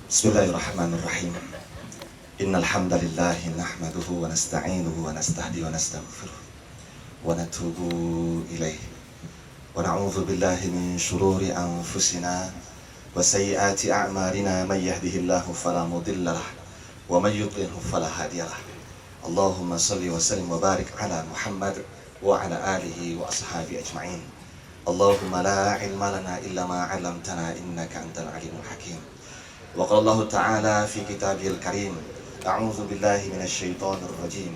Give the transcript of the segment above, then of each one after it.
Bismillahirrahmanirrahim. Innal hamdalillah nahmaduhu wa nasta'inuhu wa nastahdi wa nastaghfiruh wa natubu ilaih. Wa na'udzu billahi min shururi anfusina wa sayyiati a'malina may yahdihillahu fala mudilla lahu wa may yudlilhu fala hadiya lahu. Allahumma shalli wa sallim wa barik ala Muhammad wa ala alihi wa ashabi ajma'in. Allahumma la ilma lana illa ma 'allamtana innaka antal alimul hakim. Wa qala Allah Ta'ala fi kitabihil karim, a'udzu billahi minasy syaithanir rajim.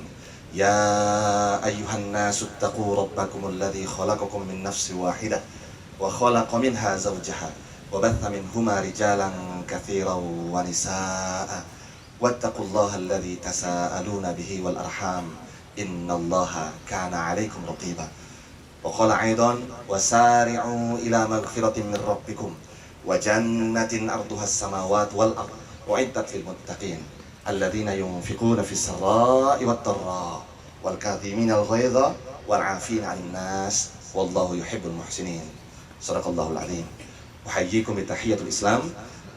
Ya ayyuhan nasu ittaqu rabbakumul ladzi khalaqakum min nafsin wahidah wa khalaqa minha zawjaha wa batha minhuma rijalan katsiran wa nisaa'a wattaqullaha alladzi tasaaluna bihi wal arham innallaha kana 'alaikum raqiba. Wa qala aidan wasari'u ila maghfiratin min rabbikum wa jannatin arduha as-samawati wal ard u'iddat lil muttaqin alladzina yunfiquna fis sarai wat dharra wal kadhimina al ghaidha wal 'afina 'anil nas wallahu yuhibbul muhsinin. Shadaqallahul azim. Uhayyikum bi tahiyatul Islam,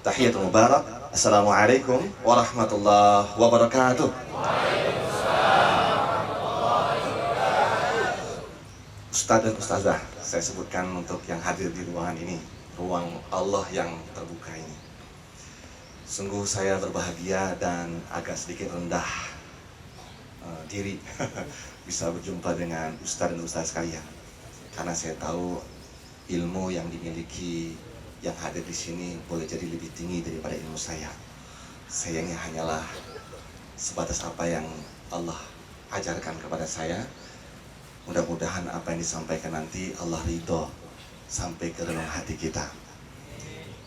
tahiyatul mubarak. Assalamualaikum warahmatullahi wabarakatuh. Ustaz dan Ustazah, saya sebutkan untuk yang hadir di ruangan ini, ruang Allah yang terbuka ini. Sungguh saya berbahagia dan agak sedikit rendah diri bisa berjumpa dengan Ustaz dan Ustazah sekalian. Karena saya tahu ilmu yang dimiliki yang hadir di sini boleh jadi lebih tinggi daripada ilmu saya. Sayangnya hanyalah sebatas apa yang Allah ajarkan kepada saya. Mudah-mudahan apa yang disampaikan nanti Allah ridho sampai ke dalam hati kita.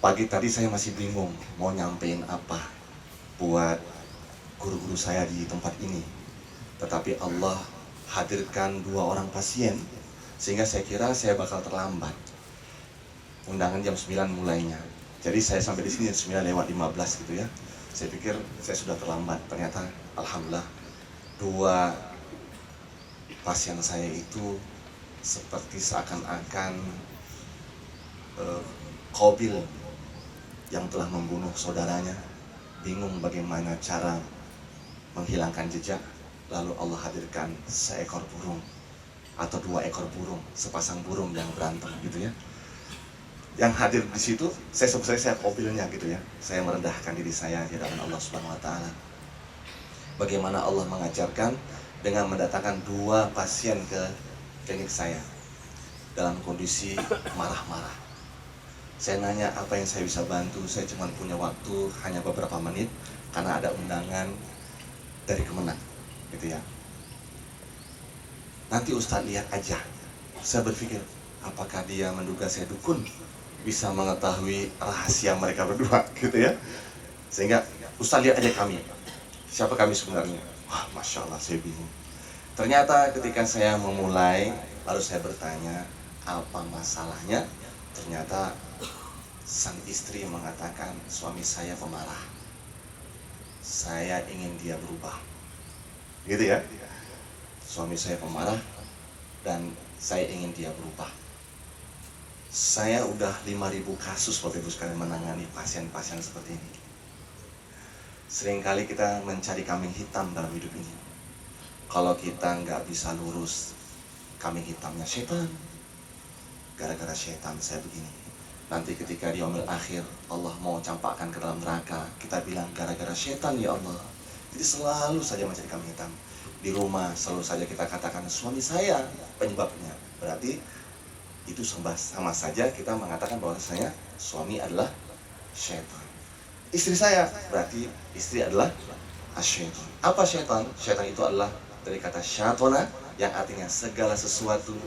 Pagi tadi saya masih bingung mau nyampein apa buat guru-guru saya di tempat ini. Tetapi Allah hadirkan 2 orang pasien sehingga saya kira saya bakal terlambat. Undangan jam 9 mulainya. Jadi saya sampai di sini jam 9:15 gitu ya. Saya pikir saya sudah terlambat. Ternyata alhamdulillah 2 pasien saya itu seperti seakan-akan Qabil yang telah membunuh saudaranya, bingung bagaimana cara menghilangkan jejak, lalu Allah hadirkan seekor burung atau 2 ekor burung, sepasang burung yang berantem gitu ya. Yang hadir di situ, saya Qabilnya gitu ya. Saya merendahkan diri saya di hadapan Allah Subhanahu wa taala. Bagaimana Allah mengajarkan dengan mendatangkan 2 pasien ke klinik saya dalam kondisi marah-marah. Saya nanya apa yang saya bisa bantu. Saya cuma punya waktu hanya beberapa menit karena ada undangan dari Kemenang gitu ya. Nanti Ustadz lihat aja. Saya berpikir apakah dia menduga saya dukun, bisa mengetahui rahasia mereka berdua gitu ya. Sehingga Ustadz lihat aja kami, siapa kami sebenarnya. Wah, Masya Allah, saya bingung. Ternyata ketika saya memulai, lalu saya bertanya, apa masalahnya? Ternyata sang istri mengatakan, suami saya pemarah. Saya ingin dia berubah. Gitu ya. Suami saya pemarah dan saya ingin dia berubah. Saya udah 5.000 kasus Bapak Ibu sekalian menangani pasien-pasien seperti ini. Seringkali kita mencari kambing hitam dalam hidup ini. Kalau kita nggak bisa lurus, kambing hitamnya setan. Gara-gara setan saya begini. Nanti ketika di yaumil akhir Allah mau campakkan ke dalam neraka, kita bilang gara-gara setan ya Allah. Jadi selalu saja mencari kambing hitam. Di rumah selalu saja kita katakan suami saya penyebabnya. Berarti itu sama saja kita mengatakan bahwasanya suami adalah setan. Istri saya, berarti istri adalah asyaitan. Apa syaitan? Syaitan itu adalah dari kata syaitona yang artinya segala sesuatu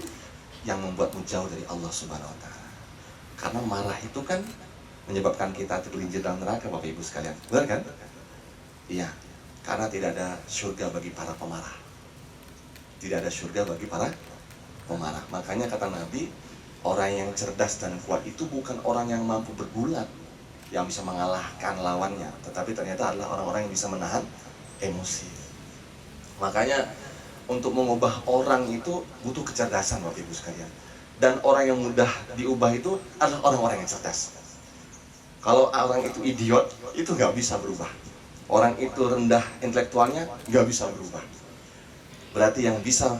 yang membuatmu jauh dari Allah Subhanahu wa taala. Karena marah itu kan menyebabkan kita tergelincir dalam neraka Bapak Ibu sekalian. Benar kan? Iya. Karena tidak ada surga bagi para pemarah. Tidak ada surga bagi para pemarah. Makanya kata Nabi, orang yang cerdas dan kuat itu bukan orang yang mampu bergulat, yang bisa mengalahkan lawannya, tetapi ternyata adalah orang-orang yang bisa menahan emosi. Makanya untuk mengubah orang itu butuh kecerdasan Bapak Ibu sekalian. Dan orang yang mudah diubah itu adalah orang-orang yang cerdas. Kalau orang itu idiot, itu nggak bisa berubah. Orang itu rendah intelektualnya, nggak bisa berubah. Berarti yang bisa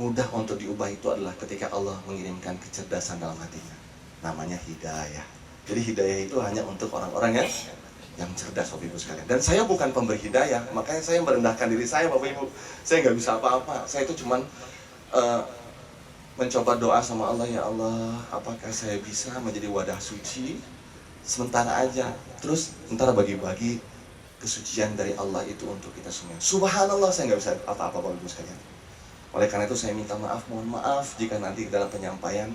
mudah untuk diubah itu adalah ketika Allah mengirimkan kecerdasan dalam hatinya. Namanya hidayah. Jadi hidayah itu hanya untuk orang-orang yang cerdas, Bapak Ibu sekalian. Dan saya bukan pemberi hidayah, makanya saya merendahkan diri saya, Bapak Ibu. Saya nggak bisa apa-apa. Saya itu cuman mencoba doa sama Allah, ya Allah, apakah saya bisa menjadi wadah suci sementara aja, terus ntar bagi-bagi kesucian dari Allah itu untuk kita semua. Subhanallah, saya nggak bisa apa-apa, Bapak Ibu sekalian. Oleh karena itu saya minta maaf, mohon maaf jika nanti dalam penyampaian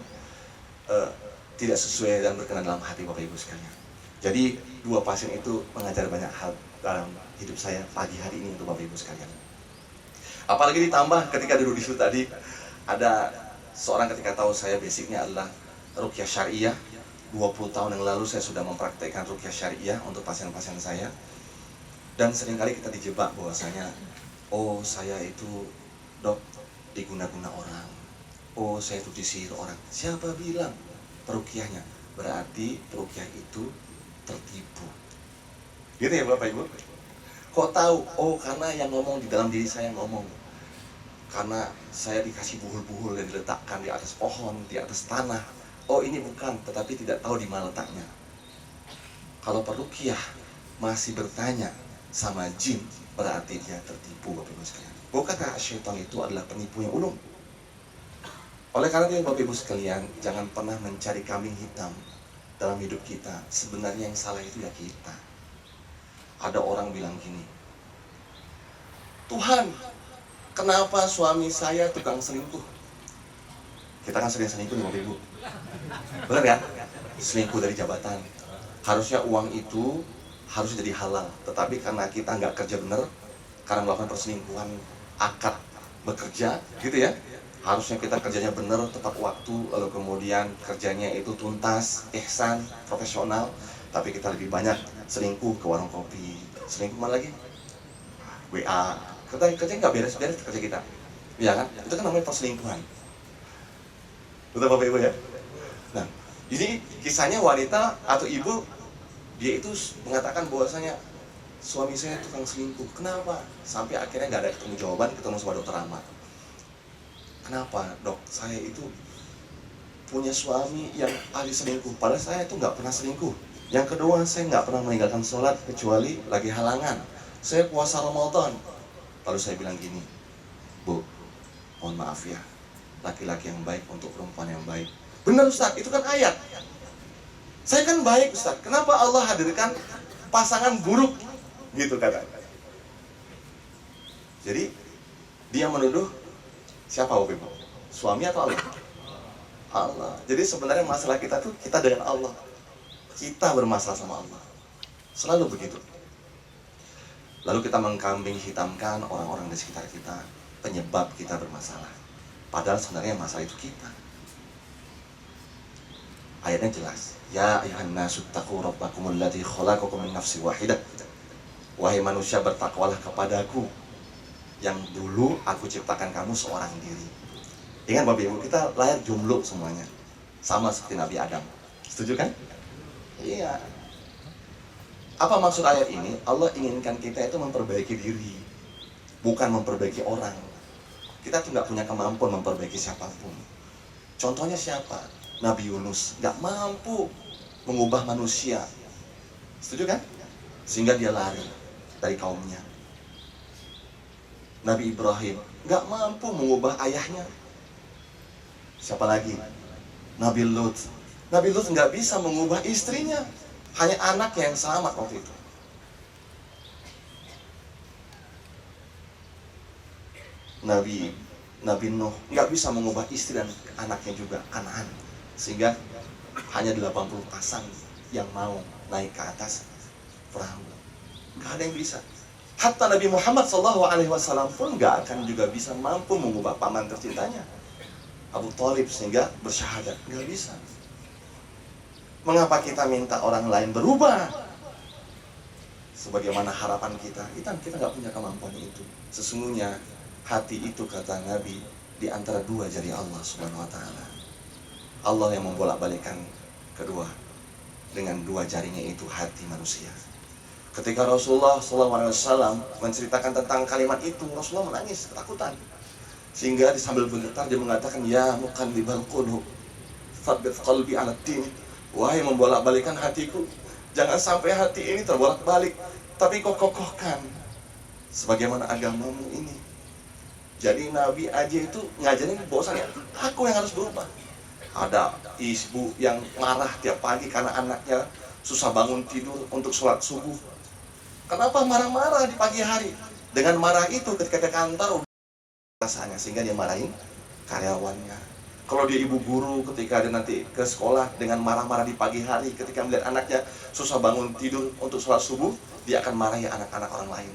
tidak sesuai dan berkenan dalam hati Bapak Ibu sekalian. Jadi dua pasien itu mengajar banyak hal dalam hidup saya pagi hari ini untuk Bapak Ibu sekalian. Apalagi ditambah ketika duduk di situ tadi, ada seorang ketika tahu saya basicnya adalah ruqyah syariah. 20 tahun yang lalu saya sudah mempraktekkan ruqyah syariah untuk pasien-pasien saya. Dan seringkali kita dijebak bahwasanya, oh saya itu dok diguna-guna orang, oh saya itu disihir orang. Siapa bilang peruqyahnya? Berarti peruqyah itu tertipu. Gitu ya Bapak Ibu? Kok tahu? Oh karena yang ngomong di dalam diri saya ngomong. Karena saya dikasih buhul-buhul yang diletakkan di atas pohon, di atas tanah. Oh ini bukan, tetapi tidak tahu di mana letaknya. Kalau peruqyah masih bertanya sama jin, berarti dia tertipu, Bapak Ibu sekalian. Bukankah syaitan itu adalah penipu yang ulung? Oleh karena itu Bapak Ibu sekalian, jangan pernah mencari kambing hitam dalam hidup kita. Sebenarnya yang salah itu ya kita. Ada orang bilang gini, Tuhan, kenapa suami saya tukang selingkuh? Kita kan sering selingkuh nih Bapak Ibu. Benar kan? Selingkuh dari jabatan. Harusnya uang itu harus jadi halal. Tetapi karena kita nggak kerja benar, karena melakukan perselingkuhan, akad bekerja, gitu ya. Harusnya kita kerjanya benar, tepat waktu, lalu kemudian kerjanya itu tuntas, ihsan, profesional. Tapi kita lebih banyak selingkuh ke warung kopi. Selingkuh mana lagi? WA. Kerja nggak beres-beres kerja kita. Ya kan? Itu kan namanya perselingkuhan. Betul Bapak Ibu ya? Nah, jadi kisahnya wanita atau ibu, dia itu mengatakan bahwasanya suami saya tukang selingkuh. Kenapa? Sampai akhirnya nggak ada ketemu jawaban, ketemu sama dokter Ahmad. Kenapa dok? Saya itu punya suami yang ahli selingkuh, padahal saya itu nggak pernah selingkuh. Yang kedua, saya nggak pernah meninggalkan sholat kecuali lagi halangan. Saya puasa Ramadan. Lalu saya bilang gini, Bu, mohon maaf ya, laki-laki yang baik untuk perempuan yang baik. Benar Ustaz, itu kan ayat. Saya kan baik Ustaz, kenapa Allah hadirkan pasangan buruk? Gitu kata. Jadi dia menuduh siapa Bapak Ibu? Suami atau Allah? Allah. Jadi sebenarnya masalah kita tuh kita dengan Allah. Kita bermasalah sama Allah. Selalu begitu. Lalu kita mengkambing hitamkan orang-orang di sekitar kita, penyebab kita bermasalah. Padahal sebenarnya masalah itu kita. Ayatnya jelas. Ya ayuhan nasu taqu rabbakumul ladzi khalaqakum min nafsin wahidah. Wahai manusia, bertakwalah kepadaku yang dulu aku ciptakan kamu seorang diri. Ingat Bapak Ibu, kita lahir jomblo semuanya. Sama seperti Nabi Adam. Setuju kan? Iya. Apa maksud ayat ini? Allah inginkan kita itu memperbaiki diri, bukan memperbaiki orang. Kita tuh nggak punya kemampuan memperbaiki siapapun. Contohnya siapa? Nabi Yunus nggak mampu mengubah manusia. Setuju kan? Sehingga dia lari dari kaumnya. Nabi Ibrahim nggak mampu mengubah ayahnya. Siapa lagi? Nabi Lut. Nabi Lut nggak bisa mengubah istrinya. Hanya anak yang selamat waktu itu. Nabi Nuh nggak bisa mengubah istri dan anaknya juga, Kanaan. Sehingga hanya 80 pasang yang mau naik ke atas perahu. Nggak ada yang bisa. Hatta Nabi Muhammad SAW pun nggak akan juga bisa mampu mengubah paman tercintanya, Abu Thalib, sehingga bersyahadat. Nggak bisa. Mengapa kita minta orang lain berubah? Sebagaimana harapan kita nggak punya kemampuan itu. Sesungguhnya hati itu, kata Nabi, di antara dua jari Allah Subhanahu Wa Taala. Allah yang membolak-balikan kedua dengan dua jarinya itu hati manusia. Ketika Rasulullah SAW menceritakan tentang kalimat itu, Rasulullah menangis ketakutan. Sehingga sambil bergetar dia mengatakan, ya muqallibal qulub, tsabbit qalbi 'ala din. Wahai membolak-balikan hatiku, jangan sampai hati ini terbolak-balik, tapi kau kokohkan sebagaimana agamamu ini. Jadi Nabi aja itu ngajarin bahwasanya aku yang harus berubah. Ada ibu yang marah tiap pagi karena anaknya susah bangun tidur untuk sholat subuh. Kenapa marah-marah di pagi hari? Dengan marah itu ketika ke kantor rasanya, sehingga dia marahin karyawannya. Kalau dia ibu guru, ketika dia nanti ke sekolah dengan marah-marah di pagi hari ketika melihat anaknya susah bangun tidur untuk sholat subuh, dia akan marahi anak-anak orang lain.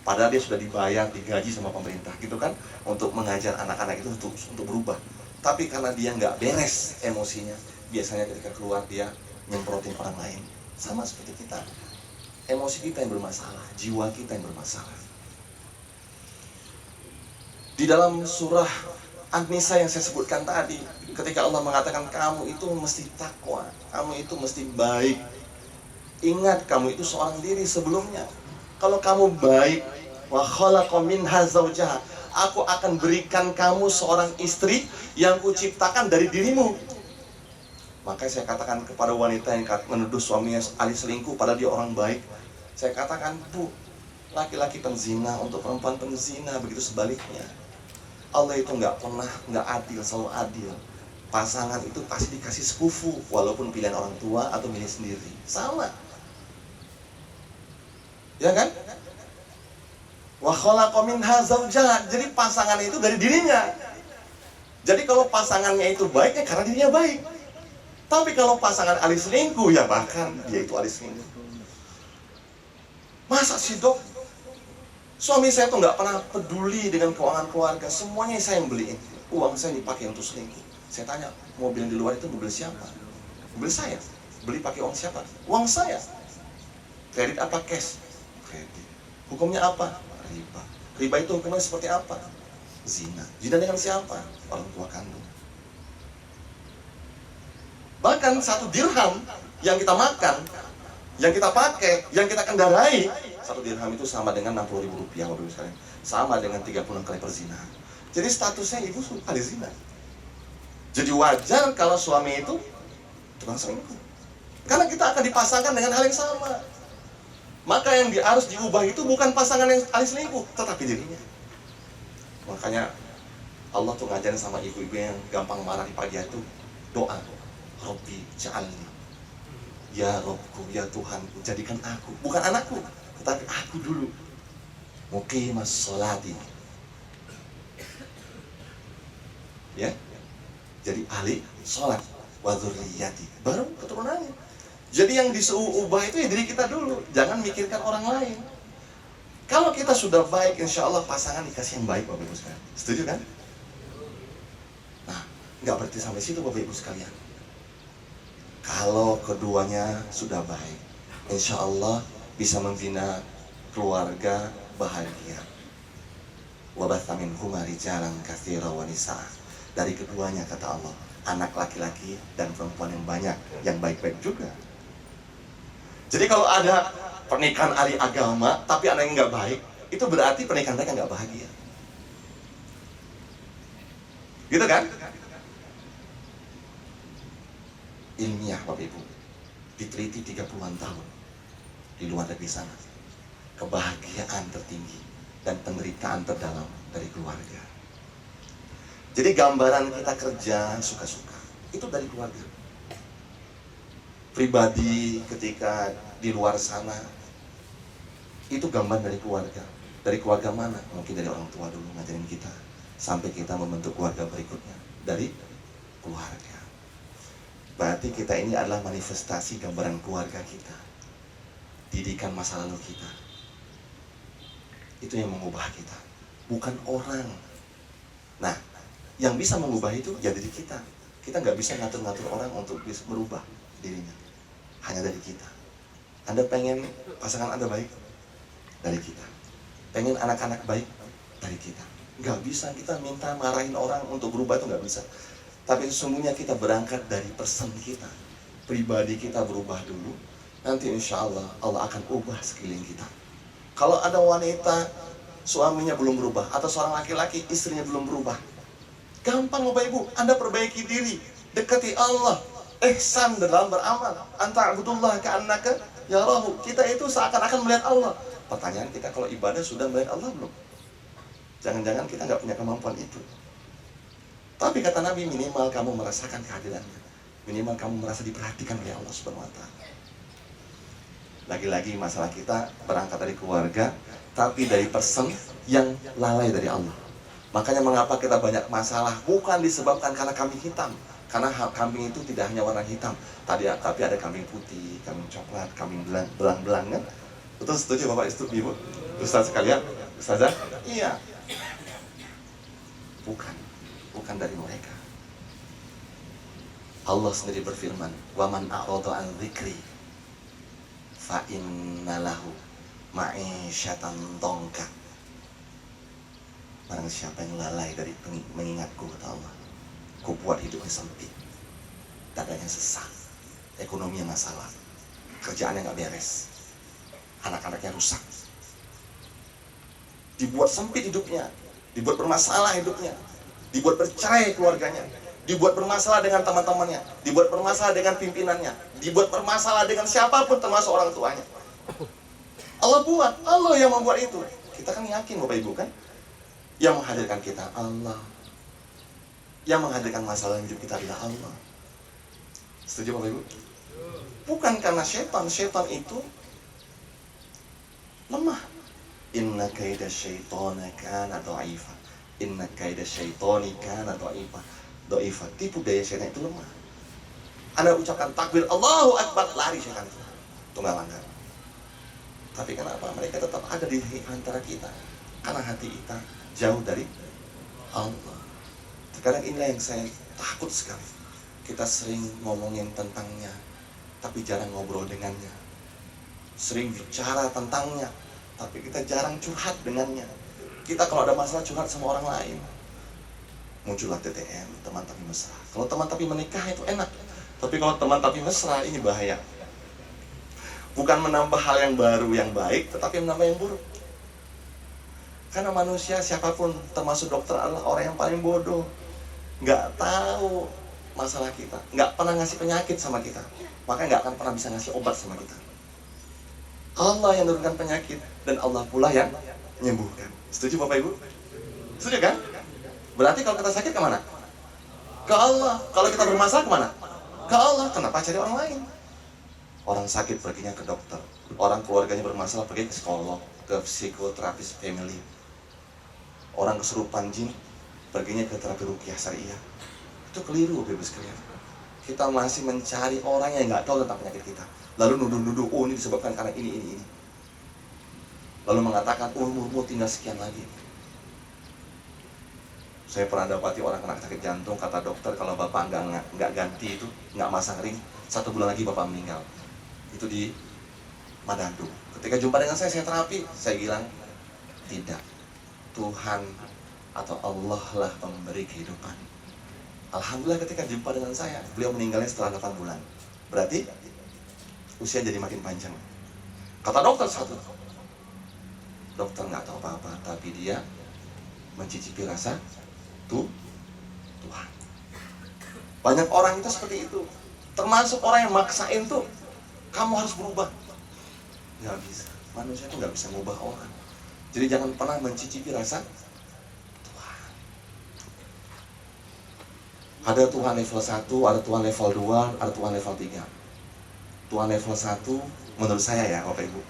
Padahal dia sudah dibayar, digaji sama pemerintah gitu kan, untuk mengajar anak-anak itu untuk berubah. Tapi karena dia nggak beres emosinya, biasanya ketika keluar dia nyemprotin orang lain. Sama seperti kita, emosi kita yang bermasalah, jiwa kita yang bermasalah. Di dalam surah An-Nisa yang saya sebutkan tadi, ketika Allah mengatakan kamu itu mesti takwa, kamu itu mesti baik. Ingat, kamu itu seorang diri sebelumnya. Kalau kamu baik, wa khalaqa minha zawjaha, aku akan berikan kamu seorang istri yang kuciptakan dari dirimu. Makanya saya katakan kepada wanita yang menuduh suaminya ahli selingkuh padahal dia orang baik, saya katakan, Bu, laki-laki penzina untuk perempuan penzina, begitu sebaliknya. Allah itu nggak pernah nggak adil, selalu adil. Pasangan itu pasti dikasih sekufu, walaupun pilihan orang tua atau milih sendiri, sama. Ya kan? Wa khalaqa minha zawjaha, jadi pasangan itu dari dirinya. Jadi kalau pasangannya itu baik, ya karena dirinya baik. Tapi kalau pasangan ahli selingkuh, ya bahkan dia itu ahli selingkuh. Masa sih, Dok? Suami saya tuh nggak pernah peduli dengan keuangan keluarga, semuanya saya yang beliin. Uang saya dipakai untuk selingkuh. Saya tanya, mobil yang di luar itu mobil siapa? Mobil saya. Beli pakai uang siapa? Uang saya. Kredit apa cash? Kredit. Hukumnya apa? Riba. Riba itu hukumnya seperti apa? Zina. Zina dengan siapa? Orang tua kandung. Bahkan 1 dirham yang kita makan, yang kita pakai, yang kita kendarai, 1 dirham itu sama dengan 60.000 rupiah, Bapak Ibu sekalian. Sama dengan 36 kali perzinahan. Jadi statusnya ibu ahli zina. Jadi wajar kalau suami itu tukang selingkuh. Karena kita akan dipasangkan dengan hal yang sama. Maka yang harus diubah itu bukan pasangan yang ahli selingkuh, tetapi dirinya. Makanya Allah tuh ngajarin sama ibu-ibu yang gampang marah di pagi itu, doa, Robbi ja'alni, ya Robku, ya Tuhanku, jadikan aku, bukan anakku, tetapi aku dulu, muqimas sholati, ya, jadi ahli sholat, wa dzurriyyati, baru keturunannya. Jadi yang disuruh ubah itu ya diri kita dulu, jangan mikirkan orang lain. Kalau kita sudah baik, insya Allah pasangan dikasih yang baik, Bapak Ibu sekalian. Setuju kan? Nah, nggak berarti sampai situ, Bapak Ibu sekalian. Kalau keduanya sudah baik, insya Allah bisa membina keluarga bahagia. Wa batha minhuma rijalan katsira wa nisaa. Dari keduanya, kata Allah, anak laki-laki dan perempuan yang banyak, yang baik-baik juga. Jadi kalau ada pernikahan ahli agama tapi anak yang nggak baik, itu berarti pernikahan mereka nggak bahagia. Gitu kan? Ilmiah, Bapak Ibu, diteliti 30-an tahun di luar negeri sana, kebahagiaan tertinggi dan penderitaan terdalam dari keluarga. Jadi gambaran kita kerja suka-suka itu dari keluarga. Pribadi ketika di luar sana itu gambar dari keluarga. Dari keluarga mana? Mungkin dari orang tua dulu ngajarin kita, sampai kita membentuk keluarga berikutnya dari keluarga. Berarti kita ini adalah manifestasi gambaran keluarga kita, didikan masa lalu kita. Itu yang mengubah kita, bukan orang. Nah, yang bisa mengubah itu ya diri kita. Kita nggak bisa ngatur-ngatur orang untuk bisa berubah dirinya, hanya dari kita. Anda pengen pasangan Anda baik? Dari kita. Pengen anak-anak baik? Dari kita. Nggak bisa kita minta marahin orang untuk berubah, itu nggak bisa. Tapi sesungguhnya kita berangkat dari person kita. pribadi kita berubah dulu, nanti insya Allah Allah akan ubah sekeliling kita. Kalau ada wanita suaminya belum berubah, atau seorang laki-laki istrinya belum berubah, gampang Bapak Ibu, Anda perbaiki diri, dekati Allah, ihsan dalam beramal. Anta abdullah ka'annaka yarahu. Kita itu seakan-akan melihat Allah. Pertanyaan kita, kalau ibadah sudah melihat Allah belum? Jangan-jangan kita nggak punya kemampuan itu. Tapi kata Nabi, minimal kamu merasakan kehadirannya, minimal kamu merasa diperhatikan oleh Allah Subhanahu wa Ta'ala. Lagi-lagi masalah kita berangkat dari keluarga, tapi dari person yang lalai dari Allah. Makanya mengapa kita banyak masalah, bukan disebabkan karena kambing hitam. Karena kambing itu tidak hanya warna hitam, tapi ada kambing putih, kambing coklat, kambing belang-belang kan? Betul, setuju Bapak Ibu? Ustaz sekalian, Ustazah? Iya. Bukan dari mereka. Allah sendiri berfirman, "Wa man a'rada 'an dzikri fa inna lahu ma'isyatan dhanka." Barang siapa yang lalai dari mengingatku, kata Allah, ku buat hidupnya sempit, dadanya sesak, ekonominya masalah, kerjaannya nggak beres, anak-anaknya rusak, dibuat sempit hidupnya, dibuat bermasalah hidupnya, dibuat bercerai keluarganya, dibuat bermasalah dengan teman-temannya, dibuat bermasalah dengan pimpinannya, dibuat bermasalah dengan siapapun termasuk orang tuanya. Allah buat, Allah yang membuat itu. Kita kan yakin Bapak Ibu kan, yang menghadirkan kita Allah, yang menghadirkan masalah hidup kita adalah Allah. Setuju Bapak Ibu? Bukan karena setan itu lemah. Inna kaida syaitana kana dha'ifa. Inna kaida syaitani kana dha'ifa. Tipu daya setan itu lemah. Anda ucapkan takbir Allahu Akbar, lari setan itu. Tunggal langgar. Tapi kenapa mereka tetap ada di antara kita? Karena hati kita jauh dari Allah. Sekarang inilah yang saya takut sekali. Kita sering ngomongin tentangnya, tapi jarang ngobrol dengannya. Sering bicara tentangnya, tapi kita jarang curhat dengannya. Kita kalau ada masalah curhat sama orang lain. Muncullah TTM, teman tapi mesra. Kalau teman tapi menikah itu enak. Tapi kalau teman tapi mesra, ini bahaya. Bukan menambah hal yang baru yang baik, tetapi menambah yang buruk. Karena manusia siapapun, termasuk dokter, adalah orang yang paling bodoh. Nggak tahu masalah kita, nggak pernah ngasih penyakit sama kita, maka nggak akan pernah bisa ngasih obat sama kita. Allah yang menurunkan penyakit, dan Allah pula yang menyembuhkan. Setuju Bapak Ibu? Setuju kan? Berarti kalau kita sakit kemana? Ke Allah. Kalau kita bermasalah kemana? Ke Allah. Kenapa cari orang lain? Orang sakit perginya ke dokter, orang keluarganya bermasalah pergi ke psikolog, ke psikoterapis family. Orang kesurupan jin perginya ke terapi ruqyah syariah. Itu keliru Bapak Ibu sekalian. Kita masih mencari orang yang nggak tahu tentang penyakit kita, lalu nuduh-nuduh, oh ini disebabkan karena ini. Lalu mengatakan, oh umurmu tinggal sekian lagi. Saya pernah dapati orang kena sakit jantung, kata dokter, kalau bapak nggak ganti itu, nggak masang ring, 1 bulan lagi bapak meninggal. Itu di Manado. Ketika jumpa dengan saya terapi, saya bilang, tidak. Tuhan atau Allah lah pemberi kehidupan. Alhamdulillah ketika jumpa dengan saya, beliau meninggalnya setelah 8 bulan. Berarti usia jadi makin panjang. Kata dokter satu, dokter nggak tahu apa-apa, tapi dia mencicipi rasa Tuhan. Banyak orang itu seperti itu. Termasuk orang yang maksain tuh, kamu harus berubah. Nggak bisa. Manusia itu nggak bisa mengubah orang. Jadi jangan pernah mencicipi rasa Tuhan. Ada Tuhan level 1, ada Tuhan level 2, ada Tuhan level 3. Tuhan level 1 menurut saya ya Bapak Ibu,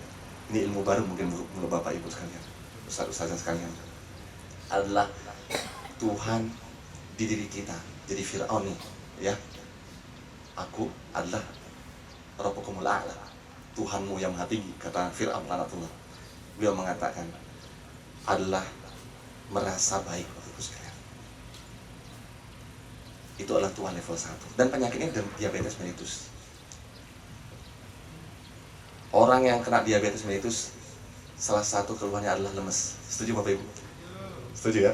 ini ilmu baru mungkin menurut Bapak Ibu sekalian, Ustaz-ustazah sekalian, adalah Tuhan di diri kita. Jadi Fir'aun nih ya, aku adalah Rabbukumul A'la, Tuhanmu yang maha tinggi, kata Fir'aun laknatullah. Beliau mengatakan adalah merasa baik Bapak Ibu sekalian. Itu adalah Tuhan level 1. Dan penyakitnya diabetes mellitus. Orang yang kena diabetes mellitus, salah satu keluhannya adalah lemes. Setuju Bapak Ibu? Setuju ya?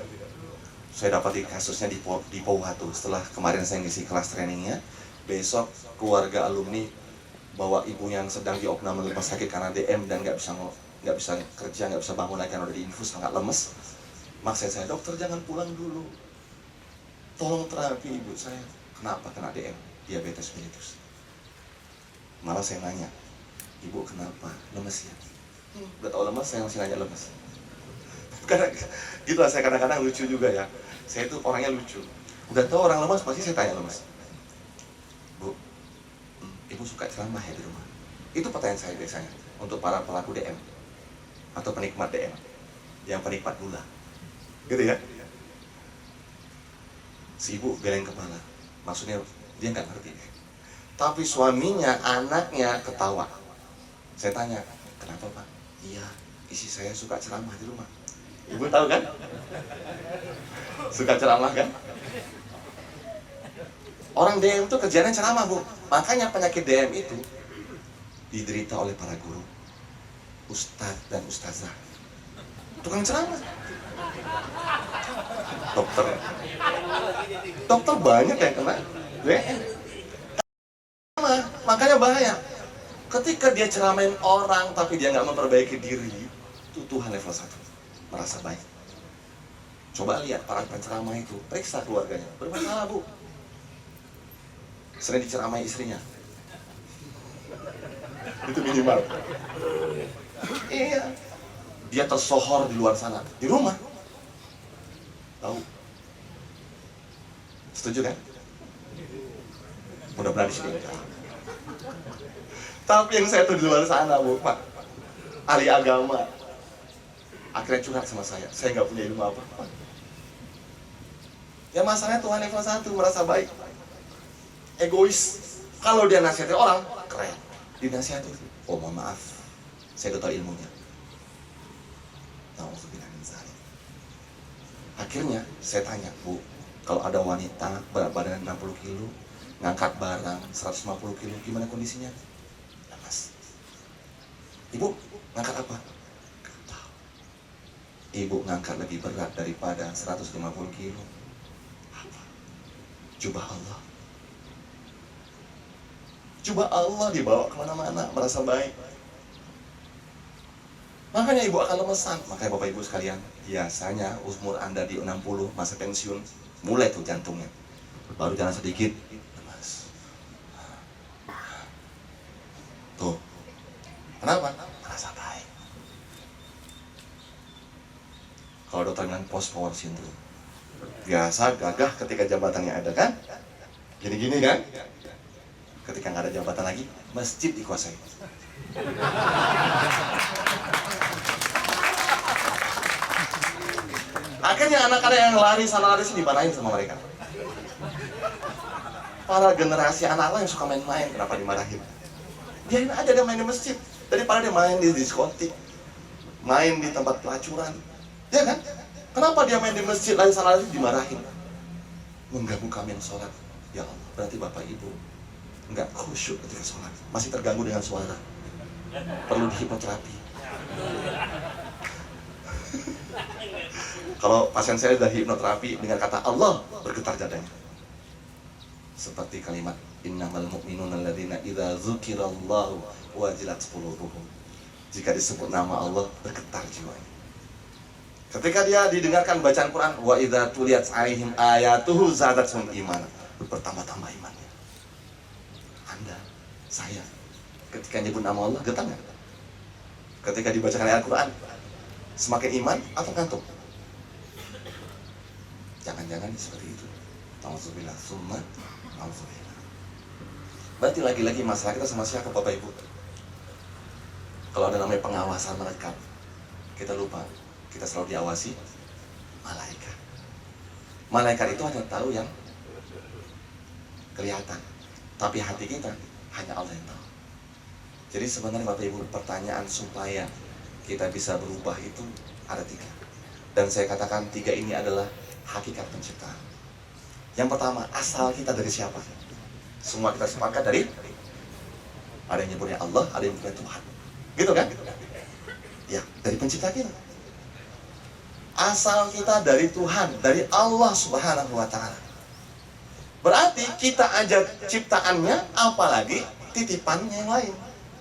Saya dapati kasusnya di Pauwatu. Setelah kemarin saya ngisi kelas trainingnya, besok keluarga alumni bawa ibu yang sedang diopname rumah sakit karena DM dan nggak bisa kerja, nggak bisa bangun lagi karena udah diinfus, sangat lemes. Maksud saya, dokter jangan pulang dulu, tolong terapi ibu saya. Kenapa? Kena DM, diabetes mellitus. Malah saya nanya, ibu kenapa? Lemes ya? Udah tau lemes, saya masih nanya lemes. Karena gitulah, saya kadang-kadang lucu juga ya. Saya itu orangnya lucu. Udah tahu orang lemas, pasti saya tanya lemas. Bu, ibu suka ceramah ya di rumah? Itu pertanyaan saya biasanya untuk para pelaku DM atau penikmat DM, yang penikmat gula, gitu ya. Si ibu geleng kepala, maksudnya dia nggak ngerti. Tapi suaminya, anaknya ketawa. Saya tanya, kenapa Pak? Iya, isi saya suka ceramah di rumah. Ibu tahu kan? Suka ceramah kan? Orang DM itu kerjanya ceramah, Bu. Makanya penyakit DM itu diderita oleh para guru, ustadz dan ustazah, tukang ceramah, dokter banyak yang kena DM. Makanya bahaya. Ketika dia ceramain orang tapi dia nggak memperbaiki diri, itu Tuhan level 1, merasa baik. Coba lihat para penceramah itu, periksa keluarganya, bermasalah Bu. Sering diceramai istrinya, itu minimal. Iya, dia tersohor di luar sana, di rumah tahu. Setuju kan? Mudah-mudahan di sini. Tapi yang saya tuh di luar sana, Bu, Pak, ahli agama, akhirnya curhat sama saya nggak punya ilmu apa-apa. Ya masalahnya Tuhan level 1, merasa baik, egois. Kalau dia nasihatin orang, keren. Dinasihatin, oh mohon maaf, saya udah tahu ilmunya. Akhirnya saya tanya, Bu, kalau ada wanita berat badan 60 kilo, ngangkat barang 150 kilo, gimana kondisinya? Lemas. Ibu, ngangkat apa? Gak tahu. Ibu ngangkat lebih berat daripada 150 kilo. Apa? Jubah Allah. Jubah Allah dibawa kemana-mana, merasa baik. Makanya ibu akan lemesan. Makanya Bapak Ibu sekalian, biasanya umur Anda di 60, masa pensiun, mulai tuh jantungnya. Baru jalan sedikit, lemas. Tuh. Kenapa? Merasa baik. Kalau dokter bilang post power syndrome, biasa gagah ketika jabatannya ada kan? Gini-gini kan? Ketika nggak ada jabatan lagi, masjid dikuasai. Akhirnya anak-anak yang lari sana lari sini dimarahin sama mereka. Para generasi anak-anak yang suka main-main, kenapa dimarahin? Biarin aja dia main di masjid, daripada dia main di diskotik, main di tempat pelacuran, ya kan? Kenapa dia main di masjid lari sana lari dimarahin? Mengganggu kami yang sholat. Ya Allah, berarti Bapak Ibu nggak khusyuk ketika sholat, masih terganggu dengan suara, perlu dihipnoterapi. Kalau pasien saya sudah hipnoterapi dengan kata Allah, bergetar dadanya. Seperti kalimat innamal mu'minuna alladzina idza dzukirallahu wajilat qulubuhum. Jika disebut nama Allah, bergetar jiwanya. Ketika dia didengarkan bacaan Quran, wa idza tuliyat 'alaihim ayatuhu zadatuhum imana, bertambah-tambah imannya. Anda, saya, ketika nyebut nama Allah, getar nggak? Ketika dibacakan ayat Quran, semakin iman atau ngantuk? Jangan-jangan seperti itu. Nauzubillah, summa nauzubillah. Berarti lagi-lagi masalah kita sama siapa Bapak Ibu? Kalau ada namanya pengawasan melekat, kita lupa, kita selalu diawasi malaikat. Malaikat itu hanya tahu yang kelihatan, tapi hati kita hanya Allah yang tahu. Jadi sebenarnya Bapak Ibu, pertanyaan supaya kita bisa berubah itu ada 3. Dan saya katakan 3 ini adalah hakikat penciptaan. Yang pertama, asal kita dari siapa? Semua kita sepakat dari, ada yang nyebutnya Allah, ada yang nyebutnya Tuhan. Gitu kan? Ya, dari pencipta kita. Asal kita dari Tuhan, dari Allah Subhanahu wa Ta'ala. Berarti kita aja ciptaannya, apalagi titipannya yang lain.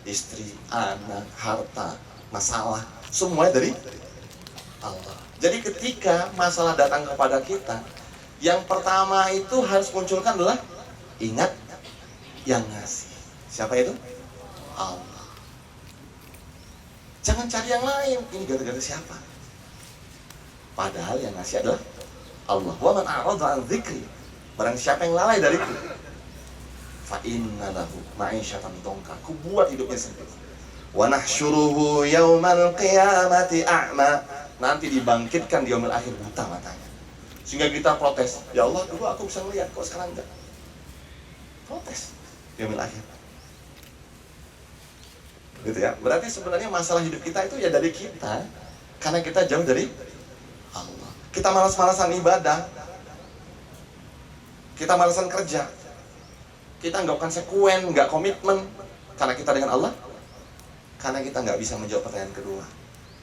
Istri, anak, harta, masalah, semuanya dari Allah. Jadi ketika masalah datang kepada kita, yang pertama itu harus munculkan adalah ingat yang ngasih. Siapa itu? Allah. Jangan cari yang lain. Ini gara-gara siapa? Padahal yang ngasih adalah Allah. Wa man a'rada an dzikri, barang siapa yang lalai dariku, fa inna lahu ma'isyatan dongka, aku buat hidupnya sempit. Wa nahsyuruhu yaumal qiyamati a'ma, nanti dibangkitkan di yaumil akhir buta matanya. Sehingga kita protes, ya Allah dulu aku bisa melihat, kok sekarang enggak? Protes di yaumil akhir. Gitu ya. Berarti sebenarnya masalah hidup kita itu ya dari kita, karena kita jauh dari Allah. Kita malas-malasan ibadah, kita malasan kerja, kita nggak konsekuen, nggak komitmen, karena kita dengan Allah, karena kita nggak bisa menjawab pertanyaan kedua.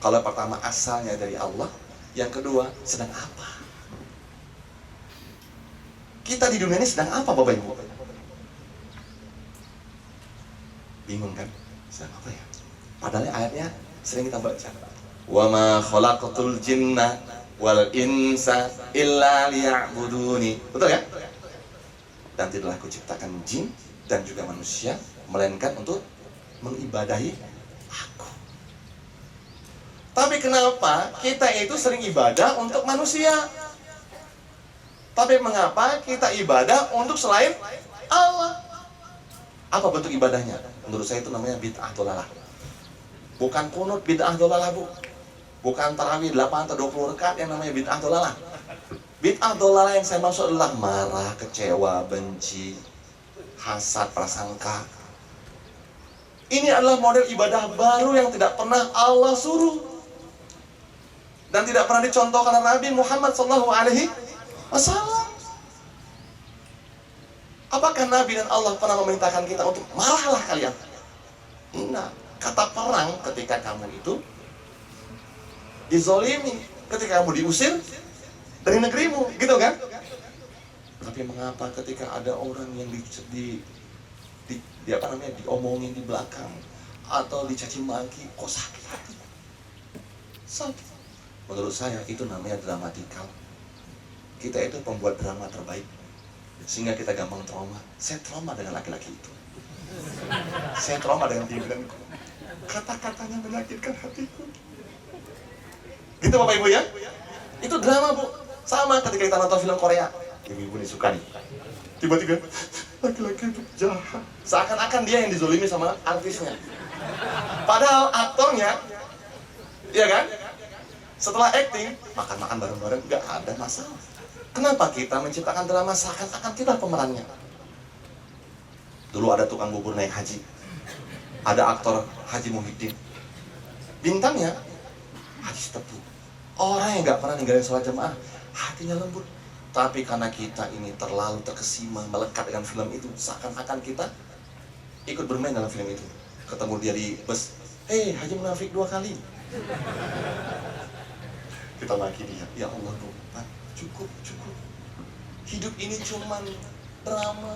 Kalau pertama asalnya dari Allah, yang kedua sedang apa? Kita di dunia ini sedang apa, Bapak Ibu? Bingung kan? Sedang apa ya? Padahal ayatnya sering kita baca. Wa ma khalaqatul jinna wal insa illa liya'buduni. Betul ya? Dan tidaklah aku ciptakan jin dan juga manusia melainkan untuk mengibadahi aku. Tapi kenapa kita itu sering ibadah untuk manusia? Tapi mengapa kita ibadah untuk selain Allah? Apa bentuk ibadahnya? Menurut saya itu namanya bid'ah dolalah. Bukan kunut bid'ah dolalah, Bu. Bukan tarawih 8 atau 20 rakaat yang namanya bid'ah dolalah. Bid'ah dolalah yang saya maksud adalah marah, kecewa, benci, hasad, prasangka. Ini adalah model ibadah baru yang tidak pernah Allah suruh dan tidak pernah dicontohkan oleh Nabi Muhammad SAW. Apakah Nabi dan Allah pernah memerintahkan kita untuk marahlah kalian? Nah, kata perang ketika kamu itu dizolimi, ketika kamu diusir dari negerimu, gitu kan? Tapi mengapa ketika ada orang yang diomongin di belakang atau dicaci maki, kok sakit hati? Sakit. Menurut saya itu namanya dramatikal. Kita itu pembuat drama terbaik, sehingga kita gampang trauma. Saya trauma dengan laki-laki itu. Saya trauma dengan pimpinanku. Kata-katanya menyakitkan hatiku. Gitu Bapak Ibu ya? Itu drama, Bu. Sama ketika kita nonton film Korea. Ibu-ibu ini suka nih. Tiba-tiba laki-laki itu jahat. Seakan-akan dia yang dizolimi sama artisnya. Padahal aktornya, iya kan? Setelah acting, makan-makan bareng-bareng, gak ada masalah. Kenapa kita menciptakan drama seakan-akan kita pemerannya? Dulu ada tukang bubur naik haji, ada aktor Haji Muhyiddin, bintangnya Haji Setepu. Orang yang gak pernah ninggalin sholat jamaah, hatinya lembut. Tapi karena kita ini terlalu terkesima, melekat dengan film itu, seakan-akan kita ikut bermain dalam film itu. Ketemu dia di bus, Haji munafik 2 kali. Kita lagi dia, ya Allah Tuhan, cukup. Hidup ini cuman drama.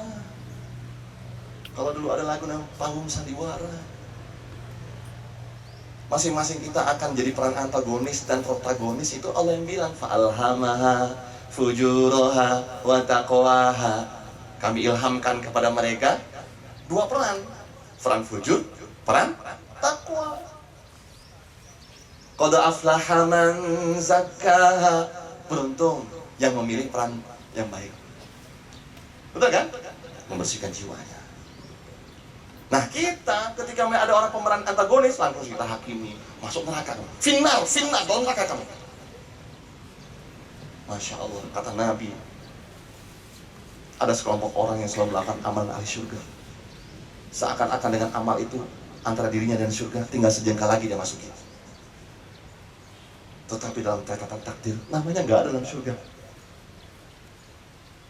Kalau dulu ada lagu namanya Panggung Sandiwara, masing-masing kita akan jadi peran antagonis dan protagonis. Itu Allah yang bilang, fa'alhamaha fujuraha wa taqwaha. Kami ilhamkan kepada mereka 2 peran fujur, peran takwa. Qad aflaha man zakkaha, beruntung yang memilih peran yang baik. Betul kan? Membersihkan jiwanya. Nah kita ketika ada orang pemeran antagonis, langsung kita hakimi, masuk neraka kamu. Final dalam neraka kamu. Masya Allah, kata Nabi, ada sekelompok orang yang selalu melakukan amalan ahli surga. Seakan-akan dengan amal itu antara dirinya dan surga tinggal sejengkal lagi dia masukin. Tetapi dalam catatan takdir, namanya nggak ada dalam surga.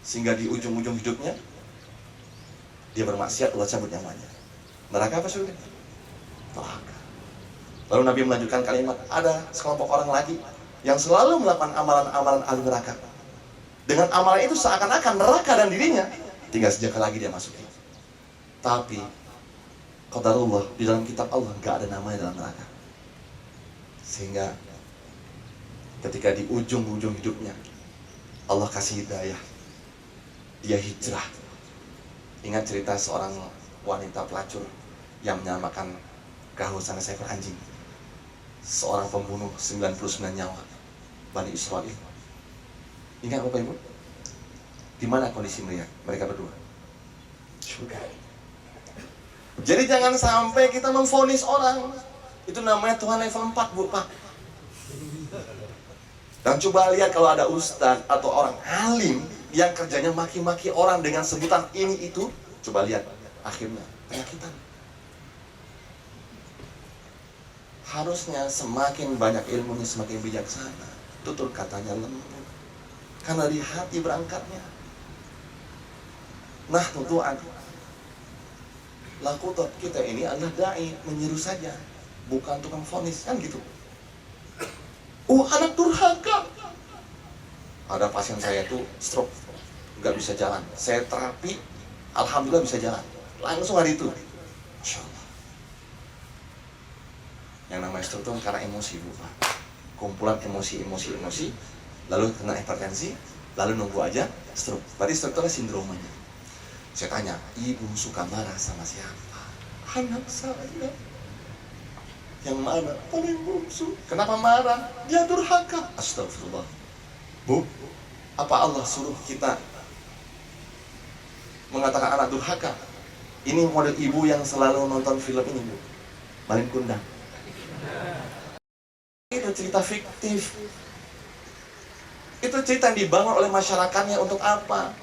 Sehingga di ujung-ujung hidupnya dia bermaksiat, Allah cabut nyawanya. Neraka apa surga? Neraka. Lalu Nabi melanjutkan kalimat, ada sekelompok orang lagi yang selalu melakukan amalan-amalan ahli neraka. Dengan amalan itu seakan-akan neraka dan dirinya tinggal sejengkal lagi dia masukin. Tapi qadarullah, di dalam kitab Allah nggak ada namanya dalam neraka. Sehingga ketika di ujung-ujung hidupnya Allah kasih hidayah, dia hijrah. Ingat cerita seorang wanita pelacur yang menyamakan kehausan seekor anjing. Seorang pembunuh 99 nyawa Bani Israel. Ingat Bapak Ibu? Di mana kondisi mereka berdua? Surga. Jadi jangan sampai kita memvonis orang. Itu namanya Tuhan level 4, Bu, Pak. Dan coba lihat kalau ada ustaz atau orang alim yang kerjanya maki-maki orang dengan sebutan ini itu, coba lihat akhirnya penyakitan. Harusnya semakin banyak ilmunya semakin bijaksana, tutur katanya lembut, karena di hati berangkatnya. Nah, tuan, lakukan kita ini adalah dai, menyeru saja, bukan tukang vonis, kan gitu. Anak durhaka. Ada pasien saya tuh stroke, nggak bisa jalan. Saya terapi, alhamdulillah bisa jalan. Langsung hari itu, Masya Allah. Yang namanya stroke itu karena emosi, Bu, Pak. Kumpulan emosi, lalu kena hipertensi, lalu nunggu aja stroke. Berarti stroke itu adalah sindromanya. Saya tanya, ibu suka marah sama siapa? Anak saya. Yang mana? Paling bungsu. Kenapa marah? Dia durhaka. Astagfirullah. Bu, apa Allah suruh kita mengatakan anak durhaka? Ini model ibu yang selalu nonton film ini, Bu. Malin Kundang. Itu cerita fiktif. Itu cerita yang dibangun oleh masyarakatnya untuk apa?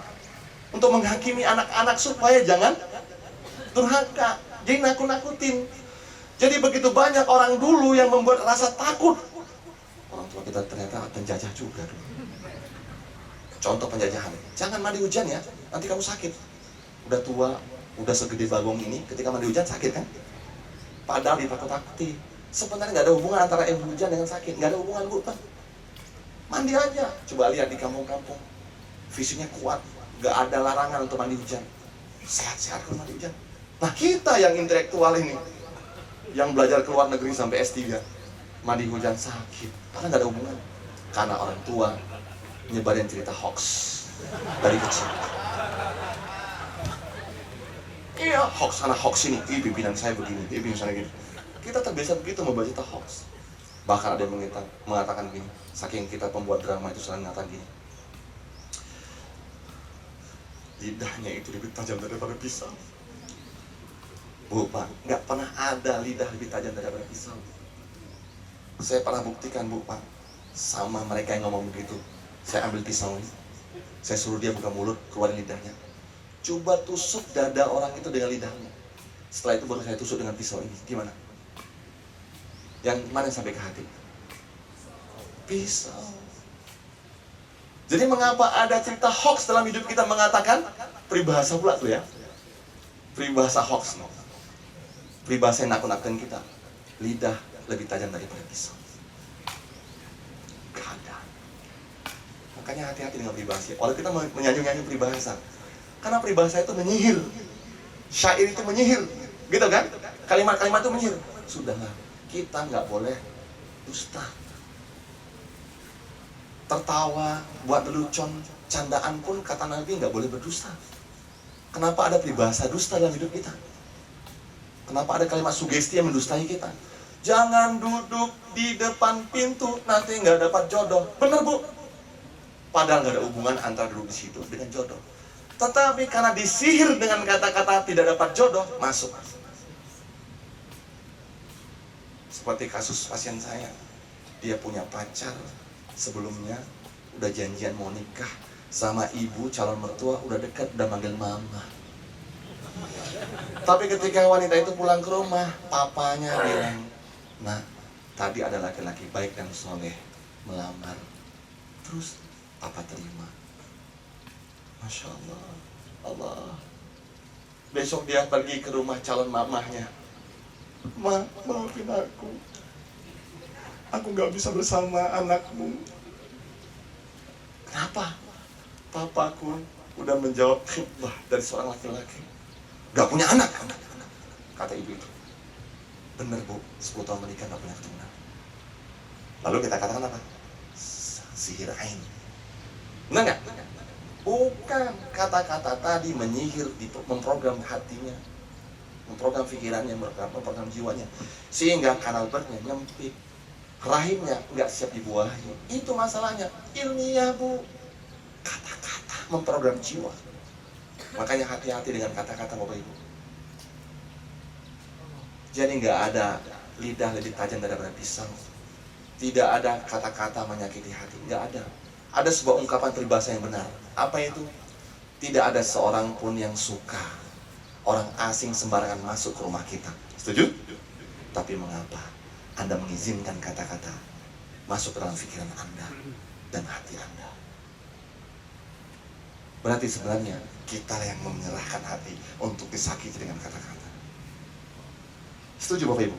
Untuk menghakimi anak-anak supaya jangan durhaka. Jadi nakut-nakutin. Jadi begitu banyak orang dulu yang membuat rasa takut. Orang tua kita ternyata penjajah juga dulu. Contoh penjajahan, jangan mandi hujan ya, nanti kamu sakit. Udah tua, udah segede bagong ini, ketika mandi hujan sakit kan? Padahal ditakut-takuti. Sebenarnya nggak ada hubungan antara air hujan dengan sakit, nggak ada hubungan, Bu, Pak. Mandi aja. Coba lihat di kampung-kampung, visinya kuat, nggak ada larangan untuk mandi hujan. Sehat-sehat kalau mandi hujan. Nah, kita yang intelektual ini, yang belajar ke luar negeri sampai S3, mandi hujan sakit, karena nggak ada hubungan. Karena orang tua nyebarin cerita hoax dari kecil. Iya, hoax, karena hoax ini, pimpinan saya begini, pimpinan saya gini. Kita terbiasa begitu membaca cerita hoax. Bahkan ada yang mengatakan gini, saking kita pembuat drama itu selalu mengatakan gini, lidahnya itu lebih tajam daripada pisau. Bu, Pak, nggak pernah ada lidah lebih tajam daripada pisau. Saya pernah buktikan, Bu, Pak, sama mereka yang ngomong begitu. Saya ambil pisau ini, saya suruh dia buka mulut, keluarin lidahnya. Coba tusuk dada orang itu dengan lidahnya. Setelah itu baru saya tusuk dengan pisau ini. Gimana? Yang mana yang sampai ke hati? Pisau. Jadi mengapa ada cerita hoax dalam hidup kita mengatakan peribahasa pula tuh ya? Peribahasa hoax, no? Peribahasa yang nakut-nakutin kita. Lidah lebih tajam daripada pisau. Gak ada. Makanya hati-hati dengan peribahasa. Kalau kita menyanyi-nyanyi peribahasa, karena peribahasa itu menyihir. Syair itu menyihir. Gitu kan? Kalimat-kalimat itu menyihir. Sudahlah, kita nggak boleh dusta. Tertawa, buat lelucon, candaan pun kata Nabi nggak boleh berdusta. Kenapa ada peribahasa dusta dalam hidup kita? Kenapa ada kalimat sugesti yang mendustai kita? Jangan duduk di depan pintu, nanti nggak dapat jodoh. Bener, Bu? Padahal nggak ada hubungan antara duduk di situ dengan jodoh. Tetapi karena disihir dengan kata-kata tidak dapat jodoh, masuk. Seperti kasus pasien saya, dia punya pacar sebelumnya, udah janjian mau nikah sama ibu calon mertua, udah dekat, udah manggil mama. Tapi ketika wanita itu pulang ke rumah, papanya bilang, "Nah, tadi ada laki-laki baik dan soleh melamar." Terus papa terima. Masya Allah, Allah. Besok dia pergi ke rumah calon mamahnya. "Ma, maafin aku. Aku gak bisa bersama anakmu." Kenapa? papaku udah menjawab khitbah dari seorang laki-laki, gak punya anak. Kata ibu itu, bener bu, 10 tahun menikah gak punya keturunan. Lalu kita katakan apa? Sihir ain. Benar gak? Bukan, kata-kata tadi menyihir, memprogram hatinya, memprogram pikirannya, memprogram jiwanya, sehingga kanal bernya nyempit, rahimnya nggak siap dibuahi. Itu masalahnya ilmiah bu, kata-kata memprogram jiwa. Makanya hati-hati dengan kata-kata bapak ibu. Jadi nggak ada lidah lebih tajam daripada pisau, tidak ada kata-kata menyakiti hati, nggak ada. Ada sebuah ungkapan peribahasa yang benar. Apa itu? Tidak ada seorang pun yang suka orang asing sembarangan masuk ke rumah kita. Setuju? Tapi mengapa Anda mengizinkan kata-kata masuk ke dalam pikiran Anda dan hati Anda? Berarti sebenarnya kita yang menyerahkan hati untuk disakiti dengan kata-kata. Setuju Bapak Ibu?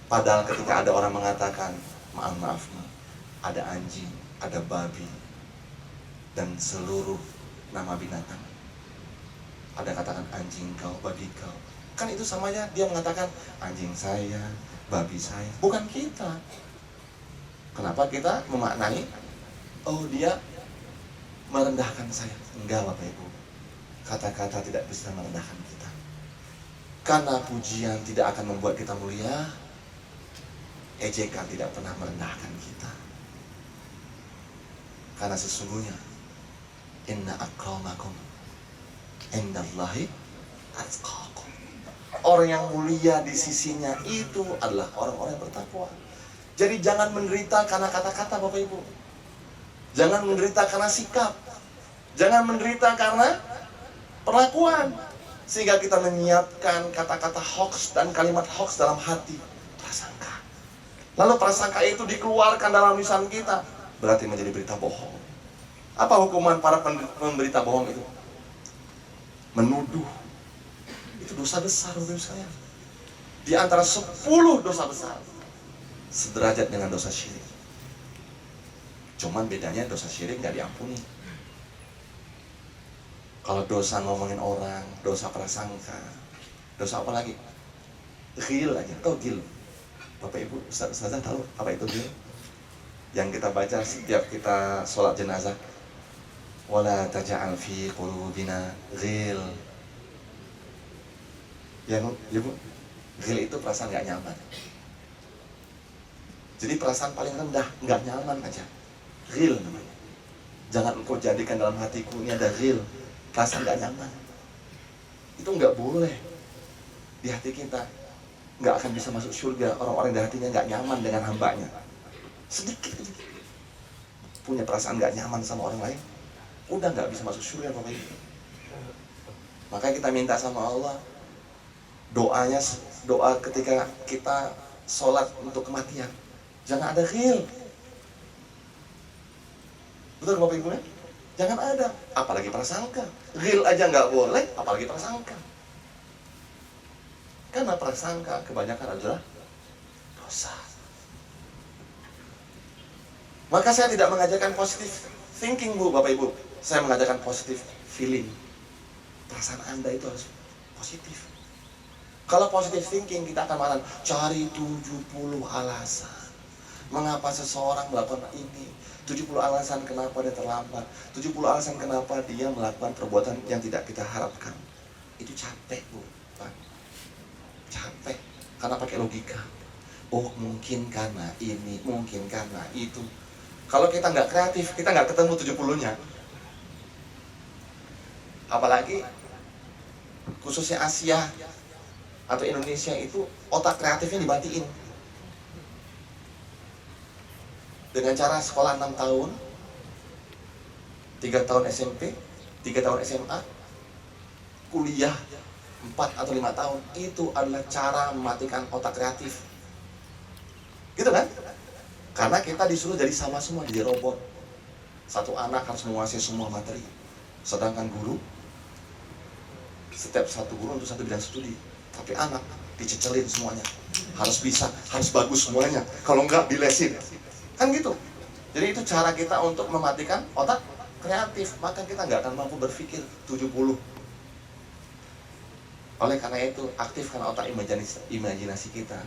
Padahal ketika ada orang mengatakan, maaf nih, ada anjing, ada babi, dan seluruh nama binatang, ada katakan anjing kau, babi kau, kan itu samanya dia mengatakan anjing saya, babi saya, bukan kita. Kenapa kita memaknai, oh dia merendahkan saya? Enggak Bapak Ibu, kata-kata tidak bisa merendahkan kita. Karena pujian tidak akan membuat kita mulia, ejekan tidak pernah merendahkan kita. Karena sesungguhnya inna akramakum indallahi atqakum. Orang yang mulia di sisinya itu adalah orang-orang yang bertakwa. Jadi jangan menderita karena kata-kata Bapak Ibu. Jangan menderita karena sikap. Jangan menderita karena perlakuan. Sehingga kita menyiapkan kata-kata hoax dan kalimat hoax dalam hati. Prasangka. Lalu prasangka itu dikeluarkan dalam lisan kita. Berarti menjadi berita bohong. Apa hukuman para pemberita bohong itu? Menuduh. Itu dosa besar Bapak Ibu sekalian. Di antara 10 dosa besar, sederajat dengan dosa syirik. Cuman bedanya dosa syirik nggak diampuni. Kalau dosa ngomongin orang, dosa prasangka, dosa apa lagi? Ghil aja, atau gil. Bapak Ibu, Ustazah tahu apa itu gil? Yang kita baca setiap kita sholat jenazah. Wala taj'al fi qulubina ghil. Ya Bu, ghil itu perasaan nggak nyaman. Jadi perasaan paling rendah, nggak nyaman aja. Ghil namanya. Jangan engkau jadikan dalam hatiku ini ada ghil, perasaan nggak nyaman. Itu nggak boleh di hati kita. Nggak akan bisa masuk surga orang-orang di hatinya nggak nyaman dengan hambanya. Sedikit punya perasaan nggak nyaman sama orang lain, udah nggak bisa masuk surga Bapak Ibu. Makanya kita minta sama Allah, doa ketika kita sholat untuk kematian, jangan ada ghil. Betul Bapak Ibu ya? Jangan ada, apalagi prasangka. Ghil aja nggak boleh, apalagi prasangka. Karena prasangka kebanyakan adalah dosa. Maka saya tidak mengajarkan positive thinking Bu, Bapak Ibu. Saya mengajarkan positive feeling. Perasaan Anda itu harus positif. Kalau positive thinking, kita akan malah cari 70 alasan mengapa seseorang melakukan ini, 70 alasan kenapa dia terlambat, 70 alasan kenapa dia melakukan perbuatan yang tidak kita harapkan. Itu capek Bu, Pak. Capek, karena pakai logika. Oh mungkin karena ini, mungkin karena itu. Kalau kita nggak kreatif, kita nggak ketemu 70-nya. Apalagi khususnya Asia atau Indonesia itu otak kreatifnya dimatiin. Dengan cara sekolah 6 tahun, 3 tahun SMP, 3 tahun SMA, kuliah 4 atau 5 tahun, itu adalah cara mematikan otak kreatif. Gitu kan? Karena kita disuruh jadi sama semua, jadi robot. Satu anak harus menguasai semua materi. Sedangkan guru, setiap satu guru untuk satu bidang studi. Tapi anak dicecelin semuanya. Harus bisa, harus bagus semuanya. Kalau enggak dilesin. Kan gitu. Jadi itu cara kita untuk mematikan otak kreatif, maka kita nggak akan mampu berpikir 70. Oleh karena itu, aktifkan otak imajinasi kita,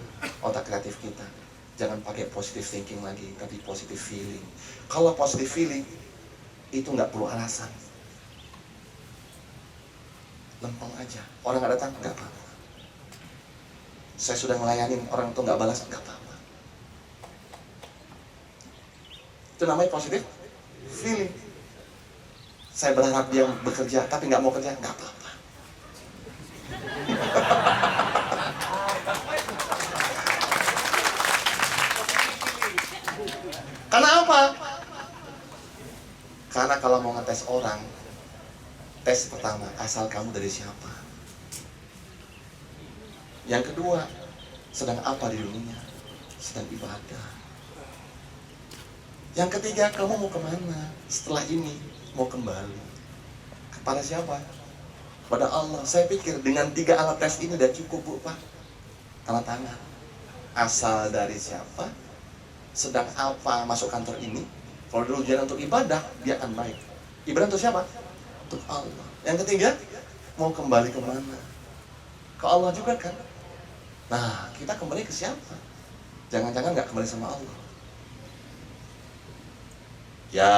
otak kreatif kita. Jangan pakai positive thinking lagi, tapi positive feeling. Kalau positive feeling, itu nggak perlu alasan. Lempeng aja. Orang nggak datang, nggak apa-apa. Saya sudah ngelayanin, orang itu nggak balas, nggak apa-apa. Itu namanya positive feeling. Saya berharap dia bekerja, tapi nggak mau kerja, nggak apa-apa. Karena apa? Karena kalau mau ngetes orang, tes pertama, asal kamu dari siapa? Yang kedua, sedang apa di dunia? Sedang ibadah. Yang ketiga, kamu mau kemana? Setelah ini, mau kembali. Kepada siapa? Pada Allah. Saya pikir dengan 3 alat tes ini udah cukup, Bu, Pak. Tanda tangan. Asal dari siapa? Sedang apa masuk kantor ini? Kalau dulu dia untuk ibadah, dia akan baik. Ibadah untuk siapa? Untuk Allah. Yang ketiga, mau kembali kemana? Ke Allah juga kan? Nah, kita kembali ke siapa? Jangan-jangan nggak kembali sama Allah. Ya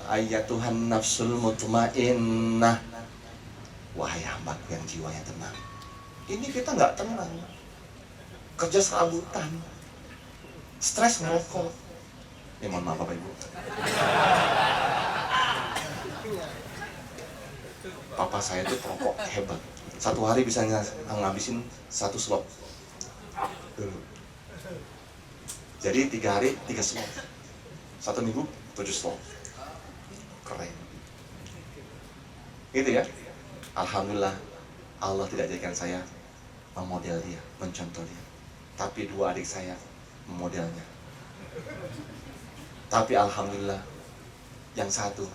ayyatuhan nafsul mutmainnah, wahai hambaku yang jiwanya tenang. Ini kita nggak tenang, kerja serabutan, stres ngerokok. Mohon maaf Bapak Ibu. Papa saya itu perokok hebat. Satu hari bisa ngabisin 1 slot. Jadi 3 hari 3 slot. 1 minggu 7 slot. Keren. Gitu ya. Alhamdulillah Allah tidak jadikan saya memodel dia, mencontoh dia. Tapi 2 adik saya memodelnya. Tapi alhamdulillah yang satu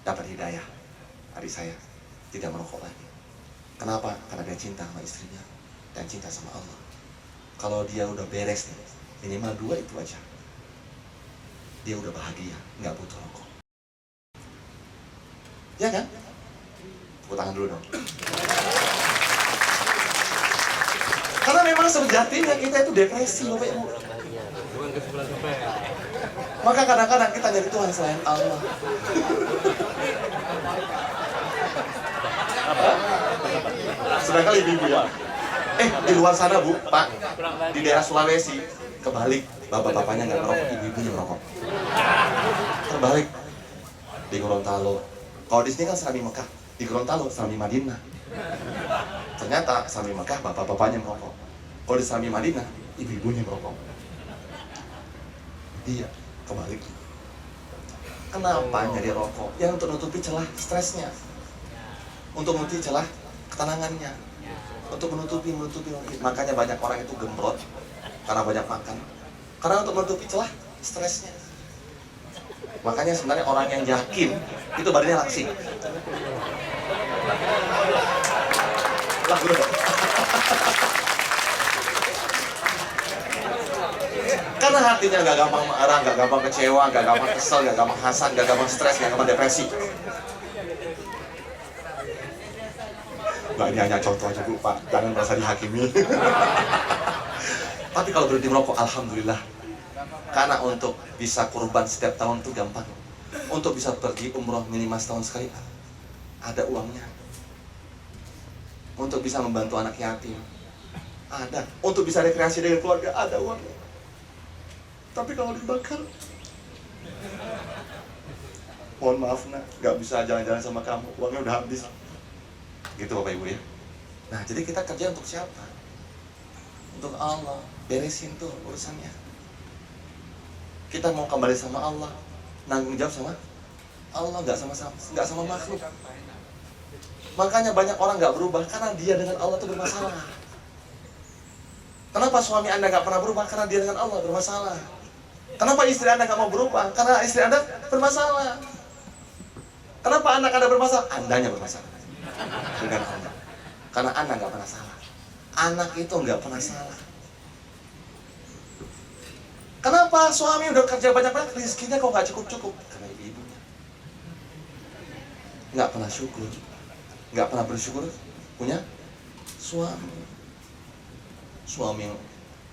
dapat hidayah. Adik saya tidak merokok lagi. Kenapa? Karena dia cinta sama istrinya dan cinta sama Allah. Kalau dia udah beres nih, minimal 2 itu aja, dia udah bahagia, nggak butuh rokok. Ya kan? Tepuk tangan dulu dong. Karena memang sejatinya kita itu depresi, Bapak Ibu. Maka kadang-kadang kita nyari Tuhan selain Allah. Sudah kali ibu ya. Di luar sana Bu, Pak, di daerah Sulawesi, kebalik, bapak-bapaknya nggak merokok, ibu-ibunya merokok. Terbalik di Gorontalo. Kalau di sini kan Serami Mekah, di Gorontalo Serami Madinah. Ternyata Serami Mekah bapak-bapaknya merokok. Kalau di Serami Madinah, ibu-ibunya merokok. Iya, kebalik. Kenapa nyari rokok? Yang untuk nutupi celah stresnya, untuk menutupi celah ketenangannya, untuk menutupi. Makanya banyak orang itu gembrot karena banyak makan, karena untuk menutupi celah stresnya. Makanya sebenarnya orang yang yakin itu badannya langsing. Lagu dong. Karena hatinya gak gampang marah, gak gampang kecewa, gak gampang kesel, gak gampang hasad, gak gampang stres, gak gampang depresi. Nah, ini hanya contoh aja Bu, Pak, jangan merasa dihakimi. Tapi kalau berhenti merokok, alhamdulillah. Karena untuk bisa kurban setiap tahun itu gampang. Untuk bisa pergi umroh minimal setahun sekali, ada uangnya. Untuk bisa membantu anak yatim, ada. Untuk bisa rekreasi dengan keluarga, ada uangnya. Tapi kalau dibakar, mohon maaf nak, gak bisa jalan-jalan sama kamu, uangnya udah habis. Gitu Bapak Ibu ya. Nah, jadi kita kerja untuk siapa? Untuk Allah. Beresin tuh urusannya. Kita mau kembali sama Allah, nanggung jawab sama Allah, nggak sama makhluk. Makanya banyak orang nggak berubah karena dia dengan Allah itu bermasalah. Kenapa suami Anda nggak pernah berubah? Karena dia dengan Allah bermasalah. Kenapa istri Anda nggak mau berubah? Karena istri Anda bermasalah. Kenapa anak Anda bermasalah? Andanya bermasalah dengan Anda. Karena Anda nggak pernah salah. Anak itu nggak pernah salah. Kenapa suami udah kerja banyak-banyak, rezekinya kok nggak cukup-cukup? Karena ibunya. nggak pernah syukur, nggak pernah bersyukur punya suami. Suami yang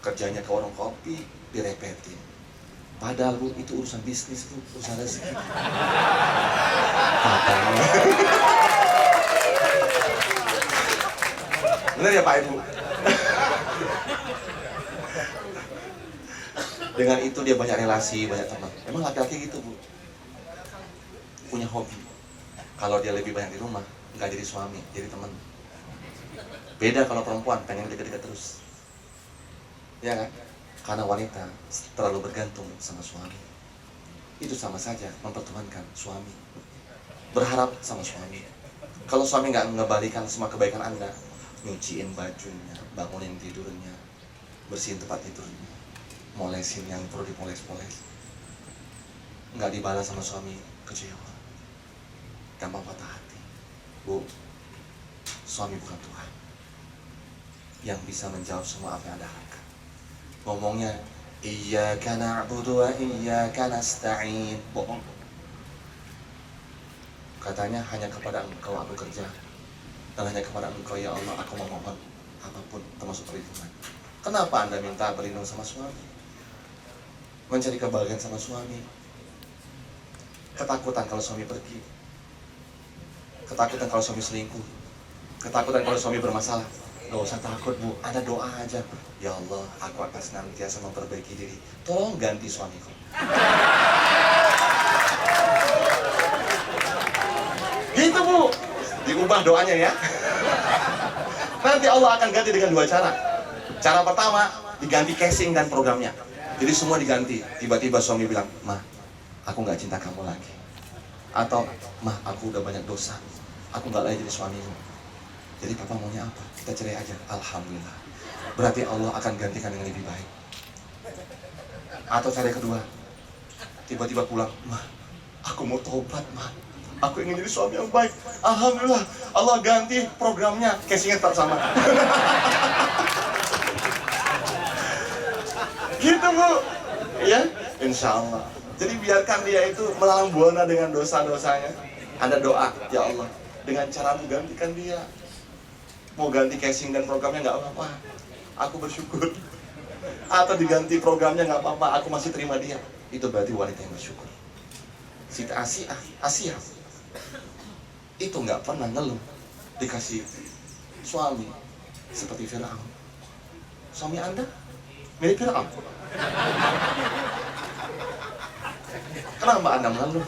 kerjanya ke warung kopi direpetin. Padahal Bu, itu urusan bisnis Bu, urusan rezeki. Bener ya Pak Ibu? Dengan itu dia banyak relasi, banyak teman. Emang laki-laki gitu Bu, punya hobi. Kalau dia lebih banyak di rumah, nggak jadi suami, jadi teman. Beda kalau perempuan pengen deket-deket terus, ya kan? Karena wanita terlalu bergantung sama suami. Itu sama saja mempertuhankan suami, berharap sama suami. Kalau suami nggak mengembalikan semua kebaikan Anda, nyuciin bajunya, bangunin tidurnya, bersihin tempat tidurnya, molesin yang perlu dipoles-poles, nggak dibalas sama suami, kecewa, gampang patah hati. Bu, suami bukan Tuhan yang bisa menjawab semua apa yang Anda harapkan. Ngomongnya iyyaka na'budu wa iyyaka nasta'in, bohong. Katanya hanya kepada Engkau aku kerja, dan hanya kepada Engkau ya Allah aku memohon apapun, termasuk perlindungan. Kenapa Anda minta berlindung sama suami? Mencari kebahagiaan sama suami. Ketakutan kalau suami pergi, ketakutan kalau suami selingkuh, ketakutan kalau suami bermasalah. Gak usah takut Bu, Anda doa aja. Ya Allah, aku akan senantiasa memperbaiki diri. Tolong ganti suamiku. Gitu Bu, diubah doanya ya. Nanti Allah akan ganti dengan dua cara. Cara pertama, diganti casing dan programnya. Jadi semua diganti. Tiba-tiba suami bilang, "Ma, aku gak cinta kamu lagi." Atau, "Ma, aku udah banyak dosa, aku gak lagi jadi suamimu. Jadi papa maunya apa? Kita cerai aja." Alhamdulillah. Berarti Allah akan gantikan dengan lebih baik. Atau cara kedua, tiba-tiba pulang, "Ma, aku mau tobat, Ma. Aku ingin jadi suami yang baik." Alhamdulillah, Allah ganti programnya, casingnya tetap sama. Gitu Bu, ya, insya Allah. Jadi biarkan dia itu melalang buana dengan dosa-dosanya. Anda doa, ya Allah, dengan cara menggantikan dia. Mau ganti casing dan programnya nggak apa-apa, aku bersyukur. Atau diganti programnya nggak apa-apa, aku masih terima dia. Itu berarti wanita yang bersyukur. Siti Asia itu nggak pernah ngeluh dikasih suami seperti Firaun. Suami Anda mirip Firaun. Kenapa Anda mengeluh?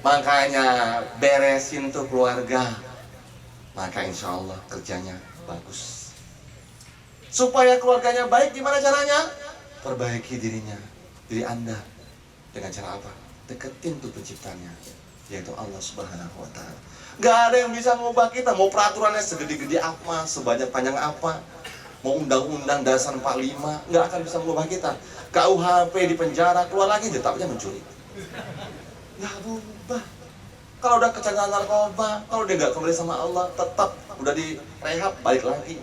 Makanya beresin tuh keluarga, maka insya Allah kerjanya bagus. Supaya keluarganya baik, gimana caranya? Perbaiki dirinya, diri Anda. Dengan cara apa? Deketin tuh penciptanya, yaitu Allah Subhanahu wa Ta'ala. Gak ada yang bisa mengubah kita. Mau peraturannya segede-gede apa, sebanyak panjang apa, mau undang-undang dasar 45, gak akan bisa mengubah kita. KUHP di penjara, keluar lagi tetapnya mencuri. Gak berubah. Kalau udah kecanduan narkoba, kalau dia gak kembali sama Allah, tetap udah direhab, balik lagi.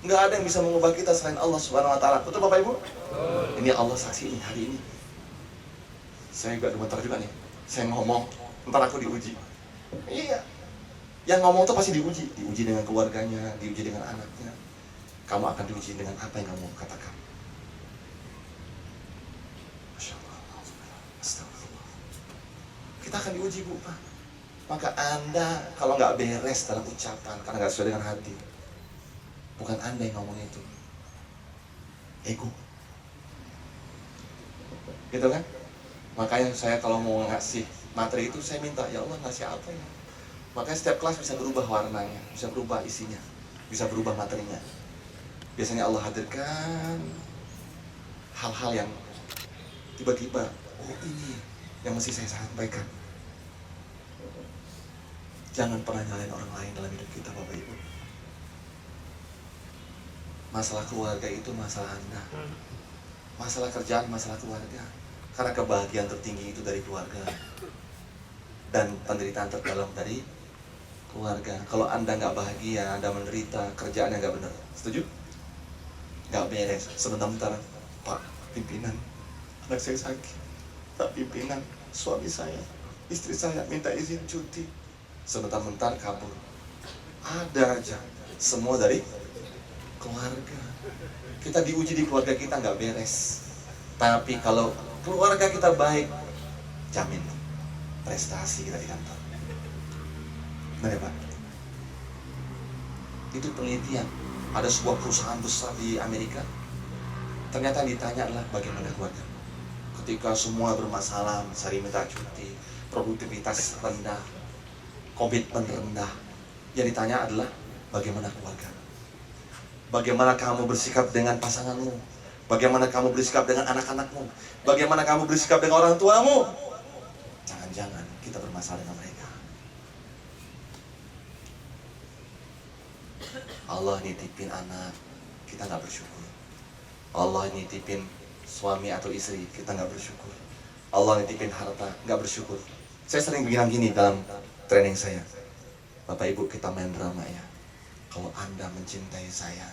Gak ada yang bisa mengubah kita selain Allah Subhanahu wa Ta'ala. Betul Bapak Ibu? Ini Allah saksi ini hari ini. Saya gak gemetar juga nih. Saya ngomong, ntar aku diuji. Iya. Yang ngomong tuh pasti diuji. Diuji dengan keluarganya, diuji dengan anaknya. Kamu akan diuji dengan apa yang kamu katakan. Masya Allah. Astagfirullah. Kita akan diuji Bu, Pak. Maka Anda kalau nggak beres dalam ucapan, karena nggak sesuai dengan hati, bukan Anda yang ngomong itu, ego. Gitu kan? Makanya saya kalau mau ngasih materi itu, saya minta, ya Allah ngasih apa ya? Makanya setiap kelas bisa berubah warnanya, bisa berubah isinya, bisa berubah materinya. Biasanya Allah hadirkan hal-hal yang tiba-tiba, oh ini yang mesti saya sampaikan. Jangan pernah nyalain orang lain dalam hidup kita Bapak Ibu. Masalah keluarga itu masalah Anda. Masalah kerjaan, masalah keluarga. Karena kebahagiaan tertinggi itu dari keluarga. Dan penderitaan terdalam dari keluarga. Kalau Anda nggak bahagia, Anda menderita, kerjaannya nggak benar. Setuju? Nggak beres. Sebentar-bentar, Pak pimpinan, anak saya sakit, tak pimpinan suami saya, istri saya minta izin cuti, sebentar-bentar kabur. Ada aja, semua dari keluarga. Kita diuji di keluarga kita nggak beres, tapi kalau keluarga kita baik, jamin prestasi kita di kantor. Benar ya Pak? Itu penelitian. Ada sebuah perusahaan besar di Amerika, ternyata ditanya adalah bagaimana keluarga. Ketika semua bermasalah, sering minta cuti, produktivitas rendah, komitmen rendah, yang ditanya adalah bagaimana keluarga. Bagaimana kamu bersikap dengan pasanganmu, bagaimana kamu bersikap dengan anak-anakmu, bagaimana kamu bersikap dengan orang tuamu. Jangan-jangan kita bermasalah dengan mereka. Allah nitipin anak, kita nggak bersyukur. Allah nitipin suami atau istri, kita nggak bersyukur. Allah nitipin harta, nggak bersyukur. Saya sering bilang gini dalam training saya, Bapak Ibu kita main drama ya. Kalau Anda mencintai saya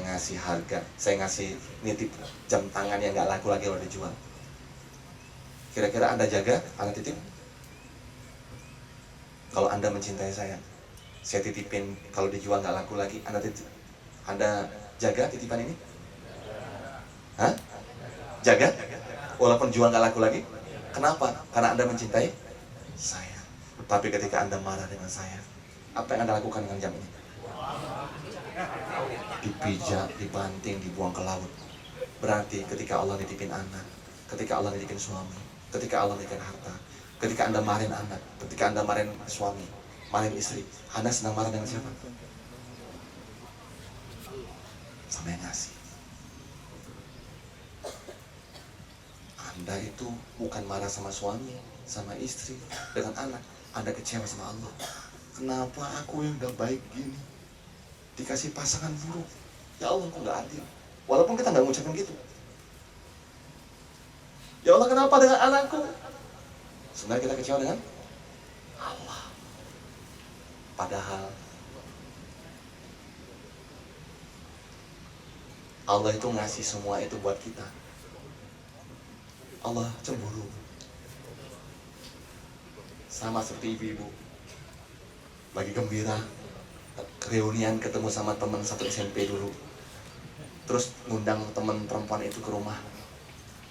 ngasih harga, saya ngasih nitip jam tangan yang nggak laku lagi kalau dijual. Kira-kira Anda jaga, Anda titip? Kalau Anda mencintai saya titipin, kalau dijual nggak laku lagi, Anda titip. Anda jaga titipan ini? Hah? Jaga? Walaupun jual nggak laku lagi? Kenapa? Karena Anda mencintai saya. Tapi ketika Anda marah dengan saya, apa yang Anda lakukan dengan jam ini? Dipijak, dibanting, dibuang ke laut. Berarti ketika Allah nitipin anak, ketika Allah nitipin suami, ketika Allah nitipin harta, ketika Anda marahin anak, ketika Anda marahin suami, marahin istri, Anda sedang marah dengan siapa? Sama yang ngasih. Anda itu bukan marah sama suami, sama istri, dengan anak. Anda kecewa sama Allah. Kenapa aku yang udah baik gini dikasih pasangan buruk? Ya Allah, kok gak adil? Walaupun kita gak ngucapin gitu. Ya Allah, kenapa dengan anakku? Sebenarnya kita kecewa dengan Allah. Padahal Allah itu ngasih semua itu buat kita. Allah cemburu. Sama seperti ibu-ibu lagi gembira, reunian ketemu sama teman satu SMP dulu, terus ngundang teman perempuan itu ke rumah,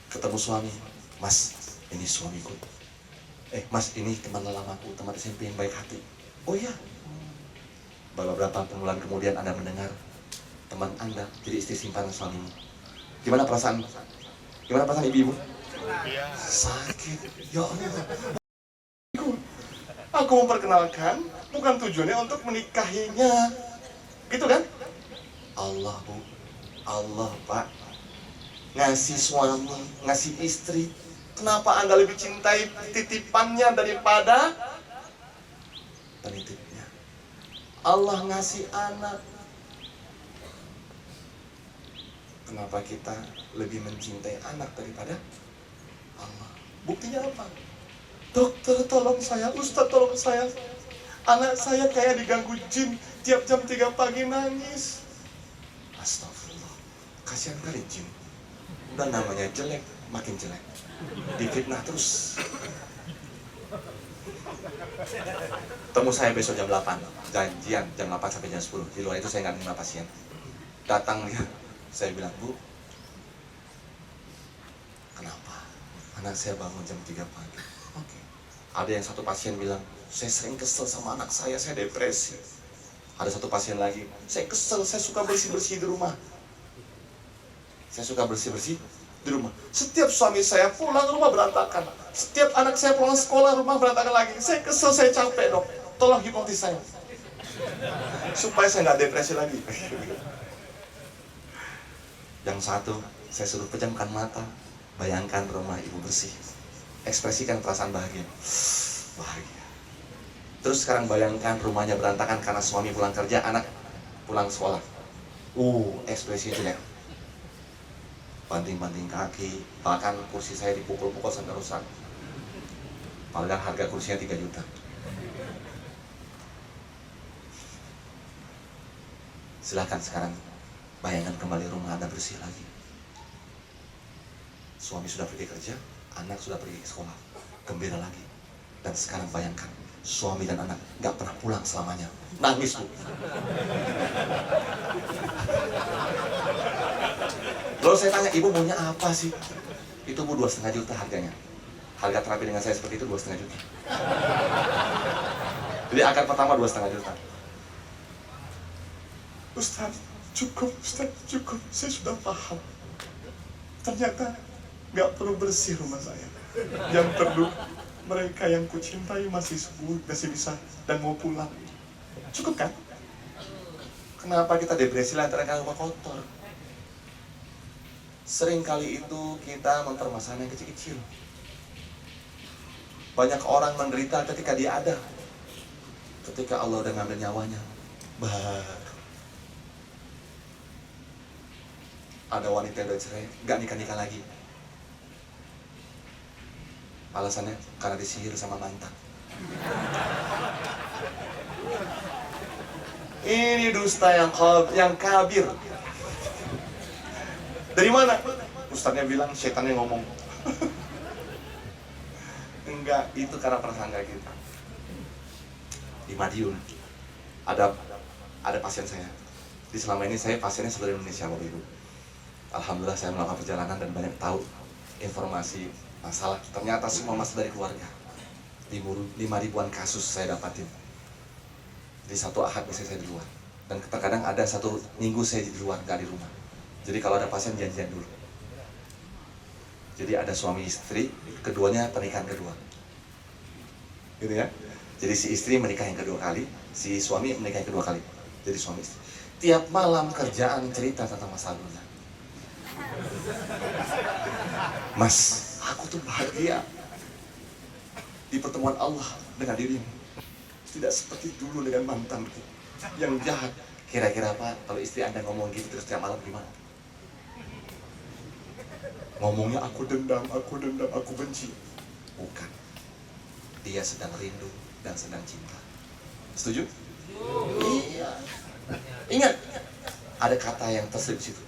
ketemu suami, Mas, ini suamiku. Mas, ini teman lamaku, teman SMP yang baik hati. Oh iya. Beberapa bulan kemudian Anda mendengar teman Anda jadi istri simpanan suamimu. Gimana perasaan? Gimana perasaan ibu-ibu? Sakit. Ya Allah. Aku memperkenalkan, bukan tujuannya untuk menikahinya. Gitu kan? Allah Bu, Allah Pak, ngasih suami, ngasih istri. Kenapa Anda lebih cintai titipannya daripada penitipnya? Allah ngasih anak. Kenapa kita lebih mencintai anak daripada Allah? Buktinya apa? Dokter tolong saya, Ustadz tolong saya. Anak saya kayak diganggu jin, tiap jam 3 pagi nangis. Astagfirullah, kasihan kali jin. Udah namanya jelek, makin jelek. Difitnah terus. Temu saya besok jam 8, janjian jam 8 sampai jam 10. Di luar itu saya nggak terima pasien. Datang dia, saya bilang, Bu, kenapa? Anak saya bangun jam 3 pagi. Oke. Ada yang satu pasien bilang, saya sering kesel sama anak saya depresi. Ada satu pasien lagi, saya kesel, saya suka bersih-bersih di rumah. Saya suka bersih-bersih di rumah. Setiap suami saya pulang rumah berantakan. Setiap anak saya pulang sekolah rumah berantakan lagi. Saya kesel, saya capek dok. Tolong hipnotis saya. Supaya saya nggak depresi lagi. Yang satu, saya suruh pejamkan mata. Bayangkan rumah ibu bersih. Ekspresikan perasaan bahagia. Bahagia. Terus sekarang bayangkan rumahnya berantakan karena suami pulang kerja, anak pulang sekolah. Ekspresi jelek. Banting-banting kaki, bahkan kursi saya dipukul-pukul sampai rusak. Padahal harga kursinya 3 juta. Silahkan sekarang bayangkan kembali rumah Anda bersih lagi. Suami sudah pergi kerja, anak sudah pergi ke sekolah. Gembira lagi. Dan sekarang bayangkan, suami dan anak gak pernah pulang selamanya. Nangis tuh. Lalu saya tanya, ibu maunya apa sih? Itu bu 2,5 juta harganya. Harga terapi dengan saya seperti itu 2,5 juta. Jadi akad pertama 2,5 juta. Ustaz, cukup, saya sudah paham. Ternyata gak perlu bersih rumah saya. Yang perlu mereka yang kucintai masih bisa dan mau pulang. Cukup kan? Kenapa kita depresi lantaran rumah kotor? Sering kali itu kita mempermasalahkan yang kecil-kecil. Banyak orang menderita ketika dia ada. Ketika Allah udah ngambil nyawanya, baru ada wanita yang udah cerai, gak nikah-nikah lagi. Alasannya karena disihir sama mantan. Ini dusta yang kabir. Dari mana? Ustaznya bilang, setannya ngomong. Enggak, itu karena prasangka kita. Di Madiun ada pasien saya. Di selama ini saya pasiennya seluruh Indonesia, Bapak Ibu. Alhamdulillah saya melakukan perjalanan dan banyak tahu informasi masalah. Ternyata semua masalah dari keluarga. 5.000-an kasus saya dapatin. Di satu ahad biasanya saya di luar. Dan terkadang ada satu minggu saya di luar, gak di rumah. Jadi kalau ada pasien janjian dulu. Jadi ada suami istri, keduanya pernikahan kedua. Gitu ya. Jadi si istri menikah yang kedua kali, si suami menikah yang kedua kali. Jadi suami istri. Tiap malam kerjaan cerita tentang masa lalunya. Mas, aku tuh bahagia di pertemuan Allah dengan dirimu. Tidak seperti dulu dengan mantanku yang jahat. Kira-kira apa kalau istri Anda ngomong gitu terus tiap malam gimana? Ngomongnya aku dendam, aku benci. Bukan. Dia sedang rindu dan sedang cinta. Setuju? Iya. Ingat, ada kata yang terselip situ.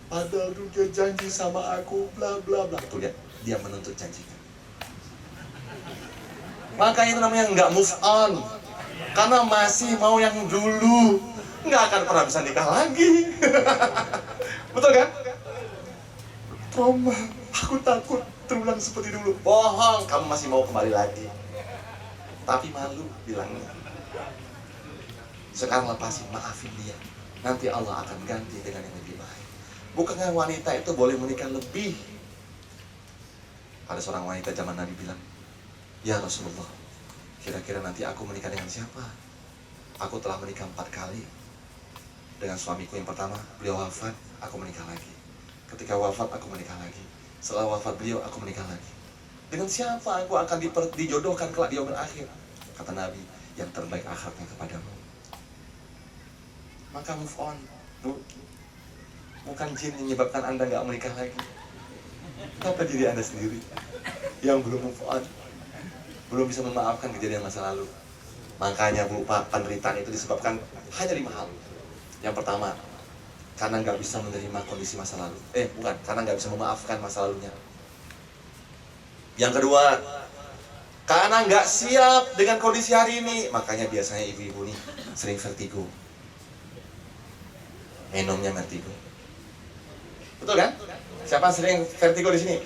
Padahal dia janji sama aku, bla bla bla. Tuh lihat, dia menuntut janjinya. Makanya itu namanya nggak move on. Karena masih mau yang dulu. Nggak akan pernah bisa nikah lagi. Betul kan? Trauma, aku takut terulang seperti dulu. Bohong, kamu masih mau kembali lagi. Tapi malu bilangnya. Sekarang lepasin, maafin dia. Nanti Allah akan ganti dengan yang lebih baik. Bukannya wanita itu boleh menikah lebih. Ada seorang wanita zaman Nabi bilang, ya Rasulullah, kira-kira nanti aku menikah dengan siapa? Aku telah menikah 4 kali. Dengan suamiku yang pertama, beliau wafat, aku menikah lagi. Ketika wafat, aku menikah lagi. Setelah wafat beliau, aku menikah lagi. Dengan siapa aku akan dijodohkan kelak di yaumil akhir? Kata Nabi, yang terbaik akhiratnya kepadamu. Maka move on, Bu. Bukan jin yang menyebabkan Anda nggak menikah lagi. Tapi diri Anda sendiri yang belum move on, belum bisa memaafkan kejadian masa lalu. Makanya Bu, Pak, penderitaan itu disebabkan hanya 5 hal. Yang pertama, karena nggak bisa menerima kondisi masa lalu. Bukan, karena nggak bisa memaafkan masa lalunya. Yang kedua, karena nggak siap dengan kondisi hari ini. Makanya biasanya ibu-ibu nih sering vertigo. Minumnya vertigo. Betul kan? Siapa sering vertigo di sini?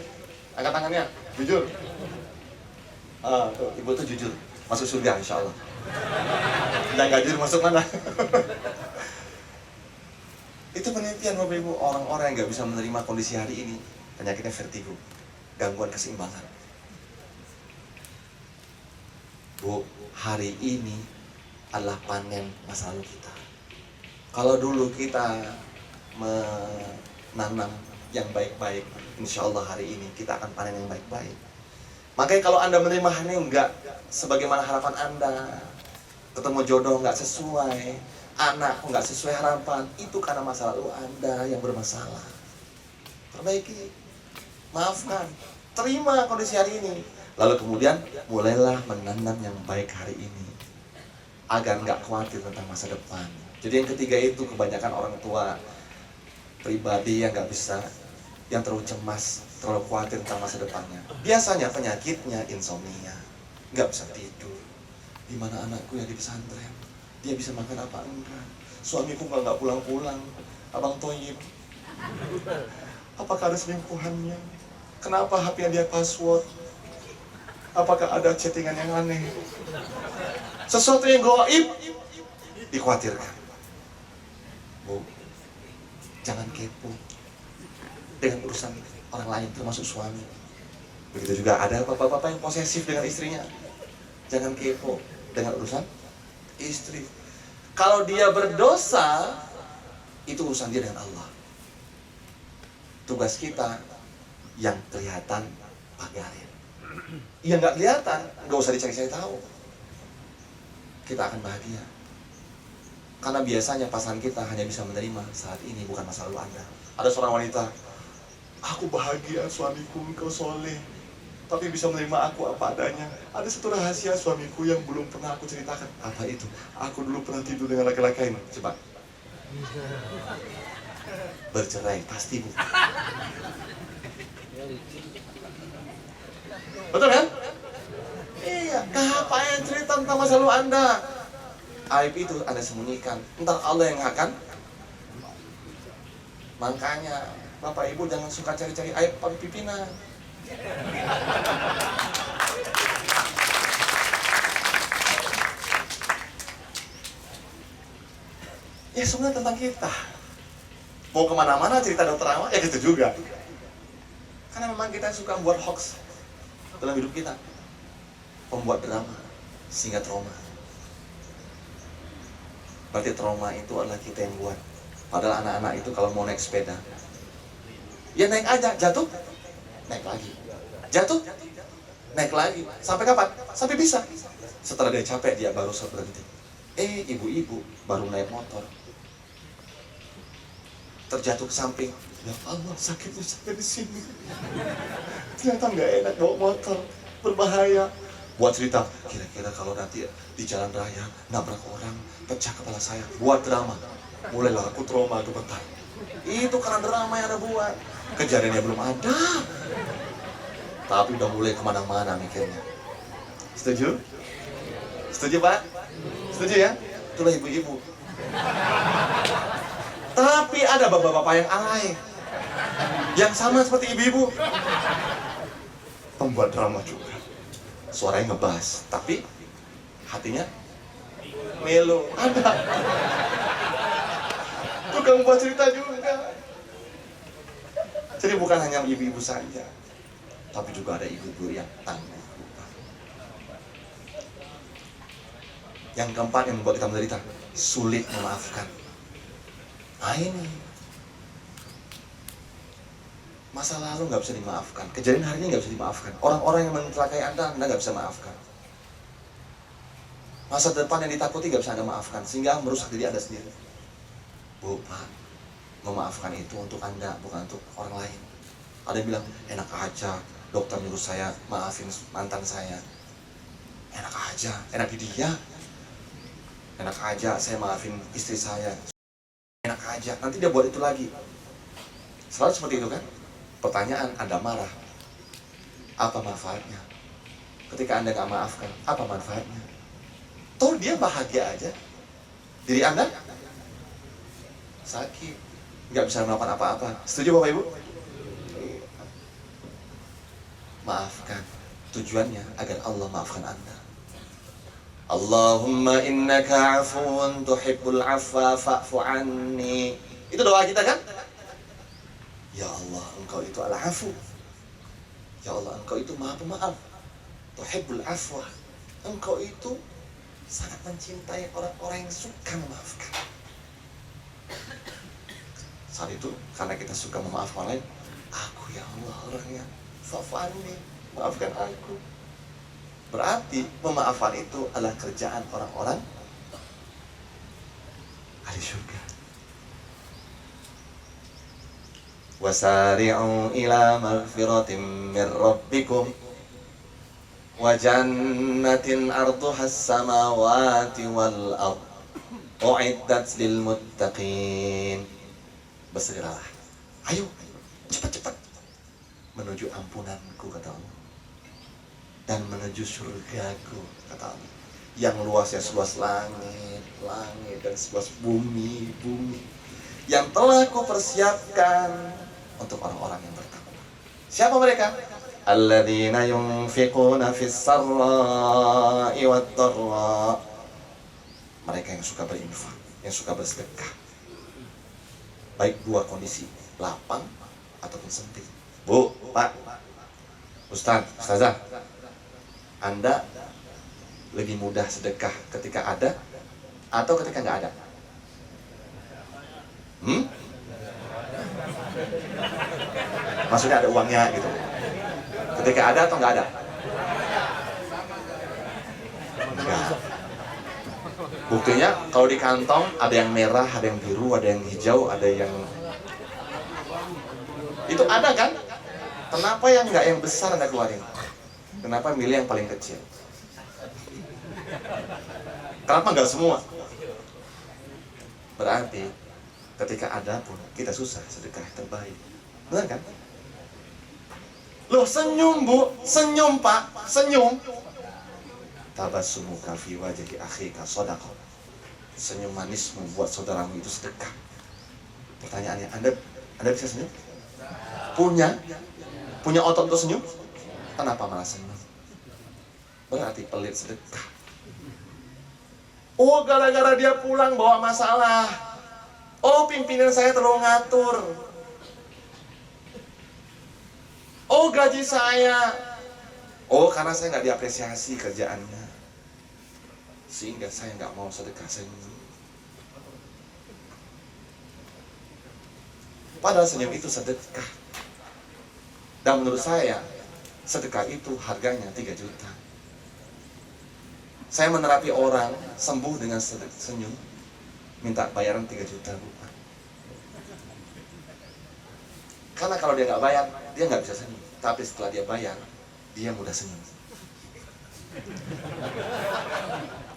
Angkat tangannya, jujur. Tuh, ibu tuh jujur, masuk surga insya Allah. Dan nggak jujur masuk mana? Itu penelitian Bapak Ibu, orang-orang yang nggak bisa menerima kondisi hari ini, penyakitnya vertigo, gangguan keseimbangan. Bu, hari ini adalah panen masa lalu kita. Kalau dulu kita menanam yang baik-baik, insya Allah hari ini kita akan panen yang baik-baik. Makanya kalau Anda menerima hari ini enggak sebagaimana harapan Anda, ketemu jodoh nggak sesuai, anak nggak sesuai harapan, itu karena masa lalu Anda yang bermasalah. Perbaiki, maafkan, terima kondisi hari ini. Lalu kemudian mulailah menanam yang baik hari ini, agar nggak khawatir tentang masa depan. Jadi yang ketiga itu kebanyakan orang tua pribadi yang nggak bisa, yang terlalu cemas terlalu khawatir tentang masa depannya. Biasanya penyakitnya insomnia, nggak bisa tidur. Di mana anakku yang di pesantren? Dia bisa makan apa enggak? Suamiku nggak pulang-pulang. Abang Toyib, apakah ada selingkuhannya? Kenapa HP-nya dia password? Apakah ada chattingan yang aneh? Sesuatu yang gaib dikhawatirkan. Bu, jangan kepo dengan urusan orang lain termasuk suami. Begitu juga ada bapak-bapak yang posesif dengan istrinya. Jangan kepo dengan urusan istri. Kalau dia berdosa, itu urusan dia dengan Allah. Tugas kita yang kelihatan pagarin. Yang nggak kelihatan, nggak usah dicari-cari tahu. Kita akan bahagia. Karena biasanya pasangan kita hanya bisa menerima saat ini, bukan masa lalu Anda. Ada seorang wanita, aku bahagia suamiku engkau soleh, tapi bisa menerima aku apa adanya. Ada satu rahasia suamiku yang belum pernah aku ceritakan. Apa itu? Aku dulu pernah tidur dengan laki-laki lain. Coba. Bercerai, pasti bu. Betul kan? Iya, ngapain cerita tentang masa lalu Anda? Aib itu Anda sembunyikan, entar Allah yang akan. Makanya Bapak Ibu jangan suka cari-cari aib pada pimpinan. Ya sebenarnya tentang kita. Mau kemana-mana cerita dokter awal, ya gitu juga. Karena memang kita suka membuat hoax dalam hidup kita. Membuat drama, sehingga trauma. Berarti trauma itu adalah kita yang buat. Padahal anak-anak itu kalau mau naik sepeda, ya naik aja, jatuh, naik lagi. Jatuh, naik lagi. Sampai kapan? Sampai bisa. Setelah dia capek, dia baru berhenti. Ibu-ibu baru naik motor, terjatuh ke samping. Ya Allah, sakitnya sampai di sini. Ternyata nggak enak bawa motor, berbahaya. Buat cerita, kira-kira kalau nanti di jalan raya nabrak orang, pecah kepala saya. Buat drama. Mulailah aku trauma gemetar. Itu karena drama yang Anda buat. Kejadiannya belum ada, tapi udah mulai kemana-mana mikirnya. Setuju? Setuju Pak? Setuju ya? Itulah ibu-ibu. Tapi ada bapak-bapak yang alay, yang sama seperti ibu-ibu, pembuat drama juga. Suaranya ngebas, tapi hatinya melo. Ada tukang buat cerita juga. Jadi bukan hanya ibu-ibu saja, tapi juga ada ibu-ibu yang tangguh. Yang keempat yang membuat kita menderita, sulit memaafkan. Nah ini, masa lalu nggak bisa dimaafkan, kejadian hari ini nggak bisa dimaafkan, orang-orang yang mencelakai Anda nggak bisa maafkan, masa depan yang ditakuti nggak bisa Anda maafkan, sehingga merusak diri Anda sendiri. Bu, Pak, memaafkan itu untuk Anda, bukan untuk orang lain. Ada yang bilang, enak aja, dokter nyuruh saya maafin mantan saya. Enak aja, enak di dia. Enak aja saya maafin istri saya. Enak aja, nanti dia buat itu lagi. Selalu seperti itu kan? Pertanyaan, Anda marah, apa manfaatnya? Ketika Anda gak maafkan, apa manfaatnya? Toh dia bahagia aja, diri Anda sakit, gak bisa melakukan apa-apa. Setuju Bapak Ibu? Maafkan, tujuannya agar Allah maafkan Anda. Allahumma innaka afuun tuhibbul afwa fa'fu anni. Itu doa kita kan? Ya Allah, Engkau itu al-afu. Ya Allah, Engkau itu maha pemaaf. Tuhibbul afwa. Engkau itu sangat mencintai orang-orang yang suka memaafkan. Saat itu, karena kita suka memaafkan orang lain, aku ya Allah orangnya, fa'fu anni, maafkan aku. Berarti pemaafan itu adalah kerjaan orang-orang ahli surga. Wasari'u ila maghfiratin min rabbikum wa jannatin arduhas samawati wal ard u'iddat lil muttaqin. Bersegeralah. Ayo, cepat-cepat menuju ampunanku, kata Allah, dan menuju surgaku, kata Allah, yang luasnya seluas langit, langit, dan seluas bumi, bumi, yang telah kupersiapkan untuk orang-orang yang bertakwa. Siapa mereka? Alladzina yunfiquna fis sarra'i wad dharra. Mereka yang suka berinfak, yang suka bersedekah, baik dua kondisi, lapang ataupun sempit. Bu, Pak, Ustaz, Ustazah, Anda lebih mudah sedekah ketika ada atau ketika nggak ada? Maksudnya ada uangnya gitu. Ketika ada atau nggak ada? Enggak. Buktinya kalau di kantong ada yang merah, ada yang biru, ada yang hijau, ada yang itu ada kan? Kenapa yang nggak yang besar Anda keluarin? Kenapa milih yang paling kecil? Kenapa nggak semua? Berarti ketika ada pun kita susah sedekah terbaik. Benar kan? Loh, senyum Bu, senyum Pak, senyum. Tabassumuka fi wajhi akhika shadaqah. Senyum manismu buat saudaramu itu sedekah. Pertanyaannya, Anda bisa senyum? Punya otot untuk senyum? Kenapa malah senyum? Berarti pelit sedekah. Oh, gara-gara dia pulang bawa masalah. Oh, pimpinan saya terlalu ngatur. Oh, gaji saya. Oh, karena saya nggak diapresiasi kerjaannya, sehingga saya nggak mau sedekah senyum. Padahal senyum itu sedekah. Dan menurut saya, sedekah itu harganya 3 juta. Saya menerapi orang sembuh dengan senyum, minta bayaran 3 juta, Bu. Karena kalau dia nggak bayar, dia nggak bisa senyum. Tapi setelah dia bayar, dia mudah senyum.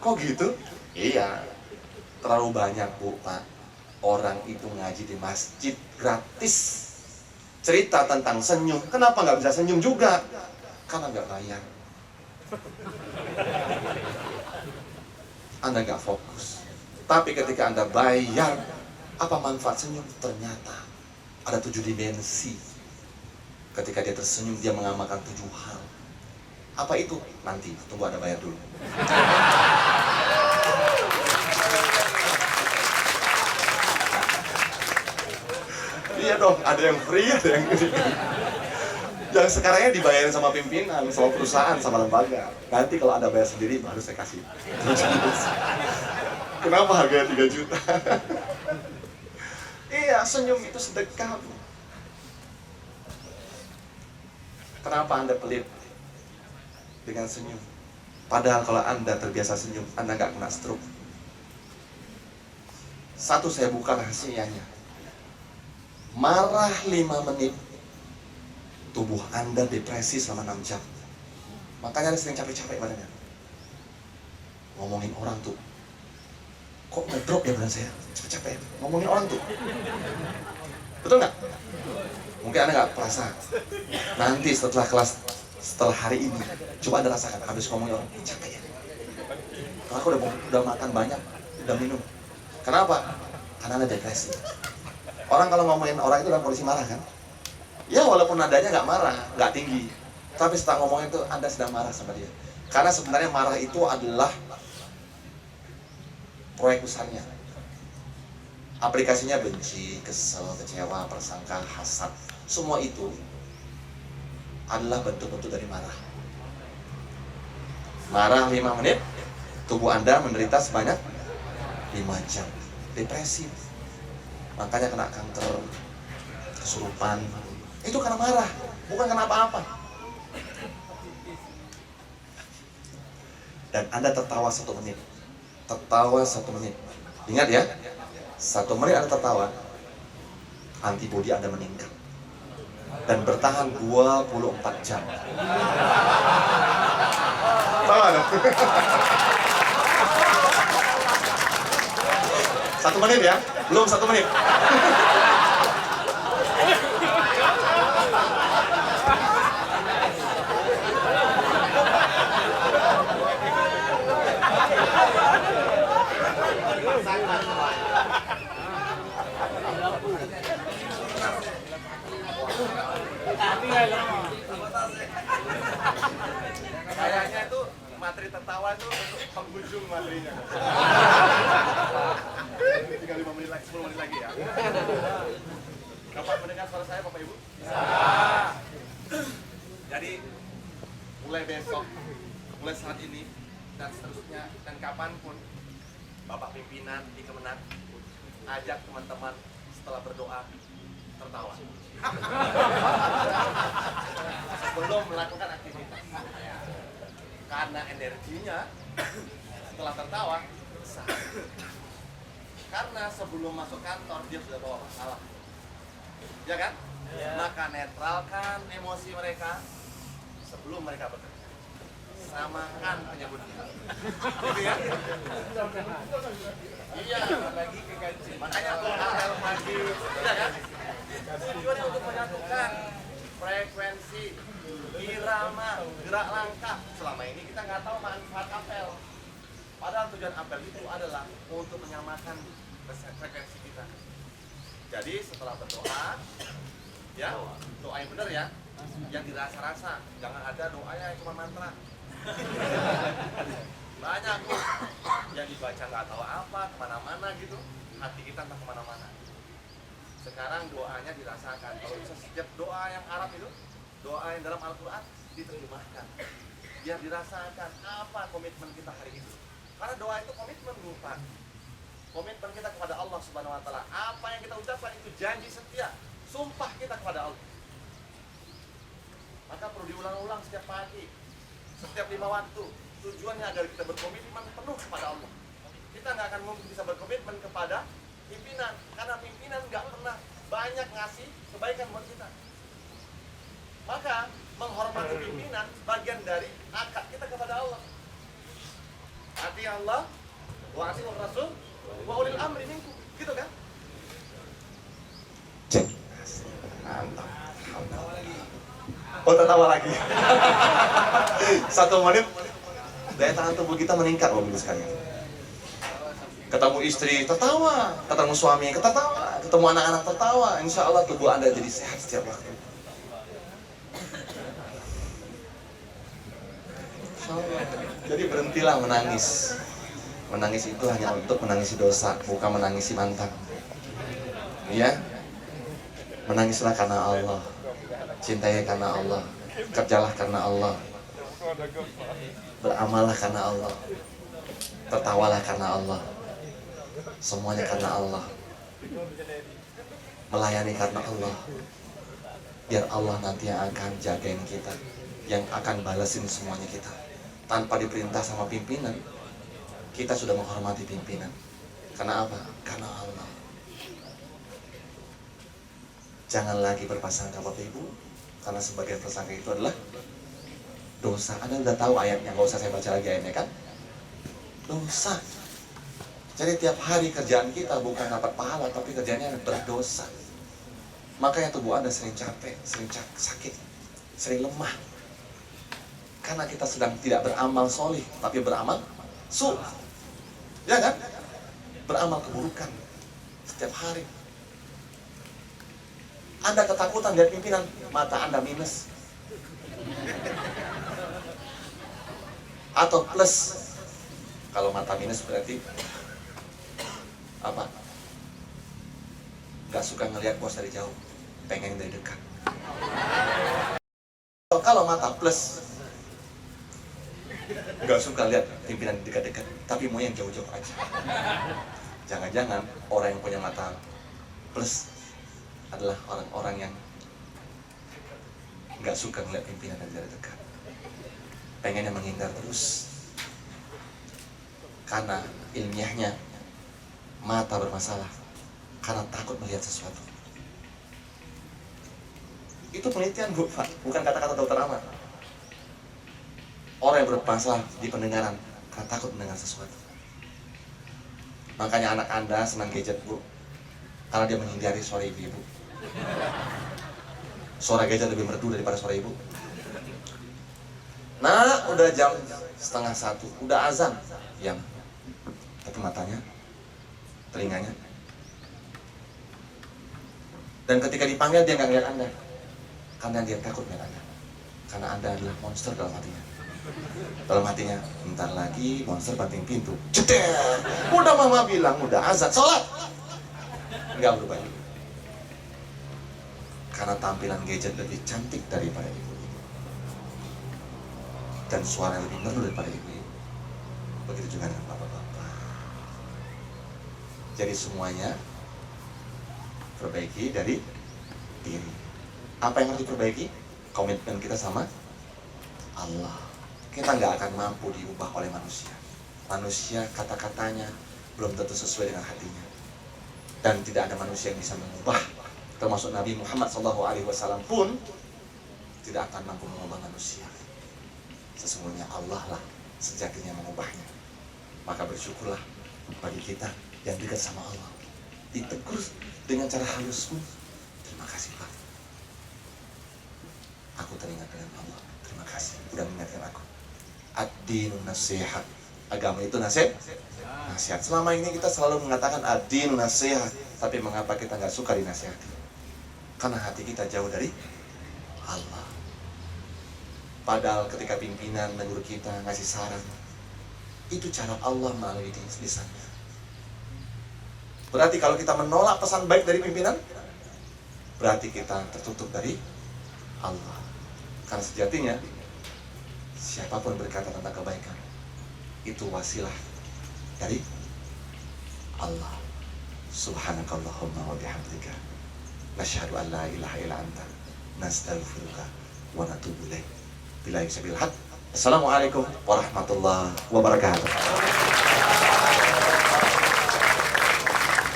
Kok gitu? Iya, terlalu banyak Bu, Pak, orang itu ngaji di masjid gratis, cerita tentang senyum. Kenapa nggak bisa senyum juga? Karena nggak bayar. Anda nggak fokus. Tapi ketika Anda bayar, apa manfaat senyum? Ternyata ada 7 dimensi. Ketika dia tersenyum, dia mengamalkan 7 hal. Apa itu? Nanti, tunggu Anda bayar dulu. Iya dong, ada yang free, ada yang ini. Yang sekarangnya dibayarin sama pimpinan, sama perusahaan, sama lembaga. Nanti kalau Anda bayar sendiri, baru saya kasih. Kenapa harganya 3 juta? Iya, senyum itu sedekah. Kenapa Anda pelit dengan senyum? Padahal kalau Anda terbiasa senyum, Anda nggak kena stroke. Satu, saya buka rahasianya. Marah 5 menit, tubuh Anda depresi selama 6 jam. Makanya Anda sering capek-capek badannya. Ngomongin orang tuh, kok ngedrop ya badan saya? Capek-capek. Ngomongin orang tuh. Betul nggak? Mungkin Anda nggak perasa. Nanti setelah hari ini, coba Anda rasakan habis ngomongin orang, capek ya. Karena aku udah makan banyak, udah minum. Kenapa? Karena Anda depresi. Orang kalau ngomongin orang itu dalam kondisi marah kan? Ya walaupun nadanya nggak marah, nggak tinggi, tapi setelah ngomongin itu Anda sedang marah sama dia. Karena sebenarnya marah itu adalah proyek besarnya. Aplikasinya benci, kesel, kecewa, prasangka, hasad. Semua itu adalah bentuk-bentuk dari marah. Marah 5 menit, tubuh Anda menderita sebanyak 5 jam. Depresi. Makanya kena kanker, kesurupan. Itu karena marah, bukan karena apa-apa. Dan Anda tertawa 1 menit. Tertawa 1 menit. Ingat ya, 1 menit Anda tertawa, antibodi Anda meningkat. Dan bertahan 24 jam. Tahu Anda? 1 menit ya, belum 1 menit. materi tertawa itu untuk penghujung materinya. Tinggal 5 menit lagi, 10 menit lagi ya. Dapat mendengar suara saya Bapak Ibu? Bisa. Jadi mulai besok, mulai saat ini dan seterusnya dan kapanpun Bapak pimpinan di Kemenang ajak teman-teman setelah berdoa tertawa. Sebelum melakukan aktivitas. Karena energinya setelah tertawa besar. Karena sebelum masuk kantor dia sudah bawa masalah. Ya kan? Ya. Maka netralkan emosi mereka sebelum mereka bekerja. Samakan penyebutnya. Gitu ya? Iya, lagi ke gaji. Makanya doa pagi, ya kan? Tujuannya untuk menyatukan frekuensi, irama, gerak langkah. Selama ini kita nggak tahu manfaat apel. Padahal tujuan apel itu adalah untuk menyamakan frekuensi kita. Jadi setelah berdoa, ya doa yang benar ya, yang dirasa-rasa. Jangan ada doanya yang cuma mantra. Banyak yang dibaca nggak tahu apa, kemana-mana gitu. Hati kita entah kemana-mana. Sekarang doanya dirasakan. Kalau bisa setiap doa yang Arab itu, doa yang dalam Al-Quran diterjemahkan. Biar dirasakan apa komitmen kita hari ini. Karena doa itu komitmen bukan. Komitmen kita kepada Allah Subhanahu Wa Taala. Apa yang kita ucapkan itu janji setia, sumpah kita kepada Allah. Maka perlu diulang-ulang setiap pagi, setiap 5 waktu. Tujuannya agar kita berkomitmen penuh kepada Allah. Kita nggak akan mungkin bisa berkomitmen kepada pimpinan, karena pimpinan nggak pernah banyak ngasih kebaikan buat kita. Maka menghormati pimpinan bagian dari akad kita kepada Allah. Ati Allah, wa ati Rasul, wa ulil amri minkum, gitu kan? Cek. Mantap. Oh, tertawa lagi. 1 menit daya tahan tubuh kita meningkat, Bapak Ibu sekalian. Ketemu istri tertawa, ketemu suami tertawa, ketemu anak-anak tertawa. Insya Allah tubuh Anda jadi sehat setiap waktu. Insya Allah. Jadi berhentilah menangis. Menangis itu hanya untuk menangisi dosa, bukan menangisi mantan. Iya? Menangislah karena Allah, cintai karena Allah, kerjalah karena Allah, beramallah karena Allah, tertawalah karena Allah. Semuanya karena Allah, melayani karena Allah. Biar Allah nanti yang akan jagain kita, yang akan balasin semuanya kita. Tanpa diperintah sama pimpinan, kita sudah menghormati pimpinan. Karena apa? Karena Allah. Jangan lagi berprasangka Bapak Ibu, karena sebagian prasangka itu adalah dosa. Anda udah tahu ayatnya, nggak usah saya baca lagi ayatnya kan? Dosa. Jadi tiap hari kerjaan kita bukan dapat pahala, tapi kerjanya berdosa. Makanya tubuh Anda sering capek, sering sakit, sering lemah. Karena kita sedang tidak beramal solih, tapi beramal su. Ya kan? Beramal keburukan setiap hari. Anda ketakutan lihat pimpinan, mata Anda minus. Atau plus. Kalau mata minus berarti apa? Gak suka ngelihat bos dari jauh, pengen dari dekat. Kalau mata plus, gak suka lihat pimpinan dekat-dekat, tapi mau yang jauh-jauh aja. Jangan-jangan orang yang punya mata plus adalah orang-orang yang gak suka ngeliat pimpinan dari dekat, pengennya menghindar terus. Karena ilmiahnya mata bermasalah karena takut melihat sesuatu. Itu penelitian bukan kata-kata dokter Ahmad. Orang yang bermasalah di pendengaran karena takut mendengar sesuatu. Makanya anak Anda senang gadget Bu, karena dia menghindari suara ibu-ibu. Suara gadget lebih merdu daripada suara ibu. Nah, udah jam 12:30, udah azan, diam. Tapi matanya, telinganya. Dan ketika dipanggil dia nggak ngeliat Anda, karena dia takut melihat Anda. Karena Anda adalah monster dalam hatinya. Dalam hatinya, bentar lagi monster banting pintu. Ceder. Udah mama bilang, udah azan, sholat. Enggak berubah juga. Karena tampilan gadget lebih cantik daripada ibu-ibu. Dan suara lebih merdu daripada ibu-ibu. Begitu juga dengan bapak-bapak. Jadi semuanya perbaiki dari diri. Apa yang harus diperbaiki? Komitmen kita sama Allah. Kita nggak akan mampu diubah oleh manusia. Manusia kata-katanya belum tentu sesuai dengan hatinya. Dan tidak ada manusia yang bisa mengubah. Termasuk Nabi Muhammad SAW pun tidak akan mampu mengubah manusia. Sesungguhnya Allah lah sejatinya mengubahnya. Maka bersyukurlah bagi kita yang dekat sama Allah. Ditegur dengan cara halus pun. Terima kasih Pak. Aku teringat dengan Allah. Terima kasih sudah mengingatkan aku. Ad-dinun nasihat. Agama itu nasihat. Selama ini kita selalu mengatakan ad-dinun nasihat. Tapi mengapa kita nggak suka dinasihati? Karena hati kita jauh dari Allah. Padahal ketika pimpinan menegur kita, ngasih saran, itu cara Allah melalui lisannya. Berarti kalau kita menolak pesan baik dari pimpinan, berarti kita tertutup dari Allah. Karena sejatinya siapapun berkata tentang kebaikan, itu wasilah dari Allah. Subhanakallahumma wa bihamdika nasyhadu an la ilaha illa anta nastaghfiruka wa natubu ilaik. Billahi sabil haq. Assalamualaikum warahmatullahi wabarakatuh.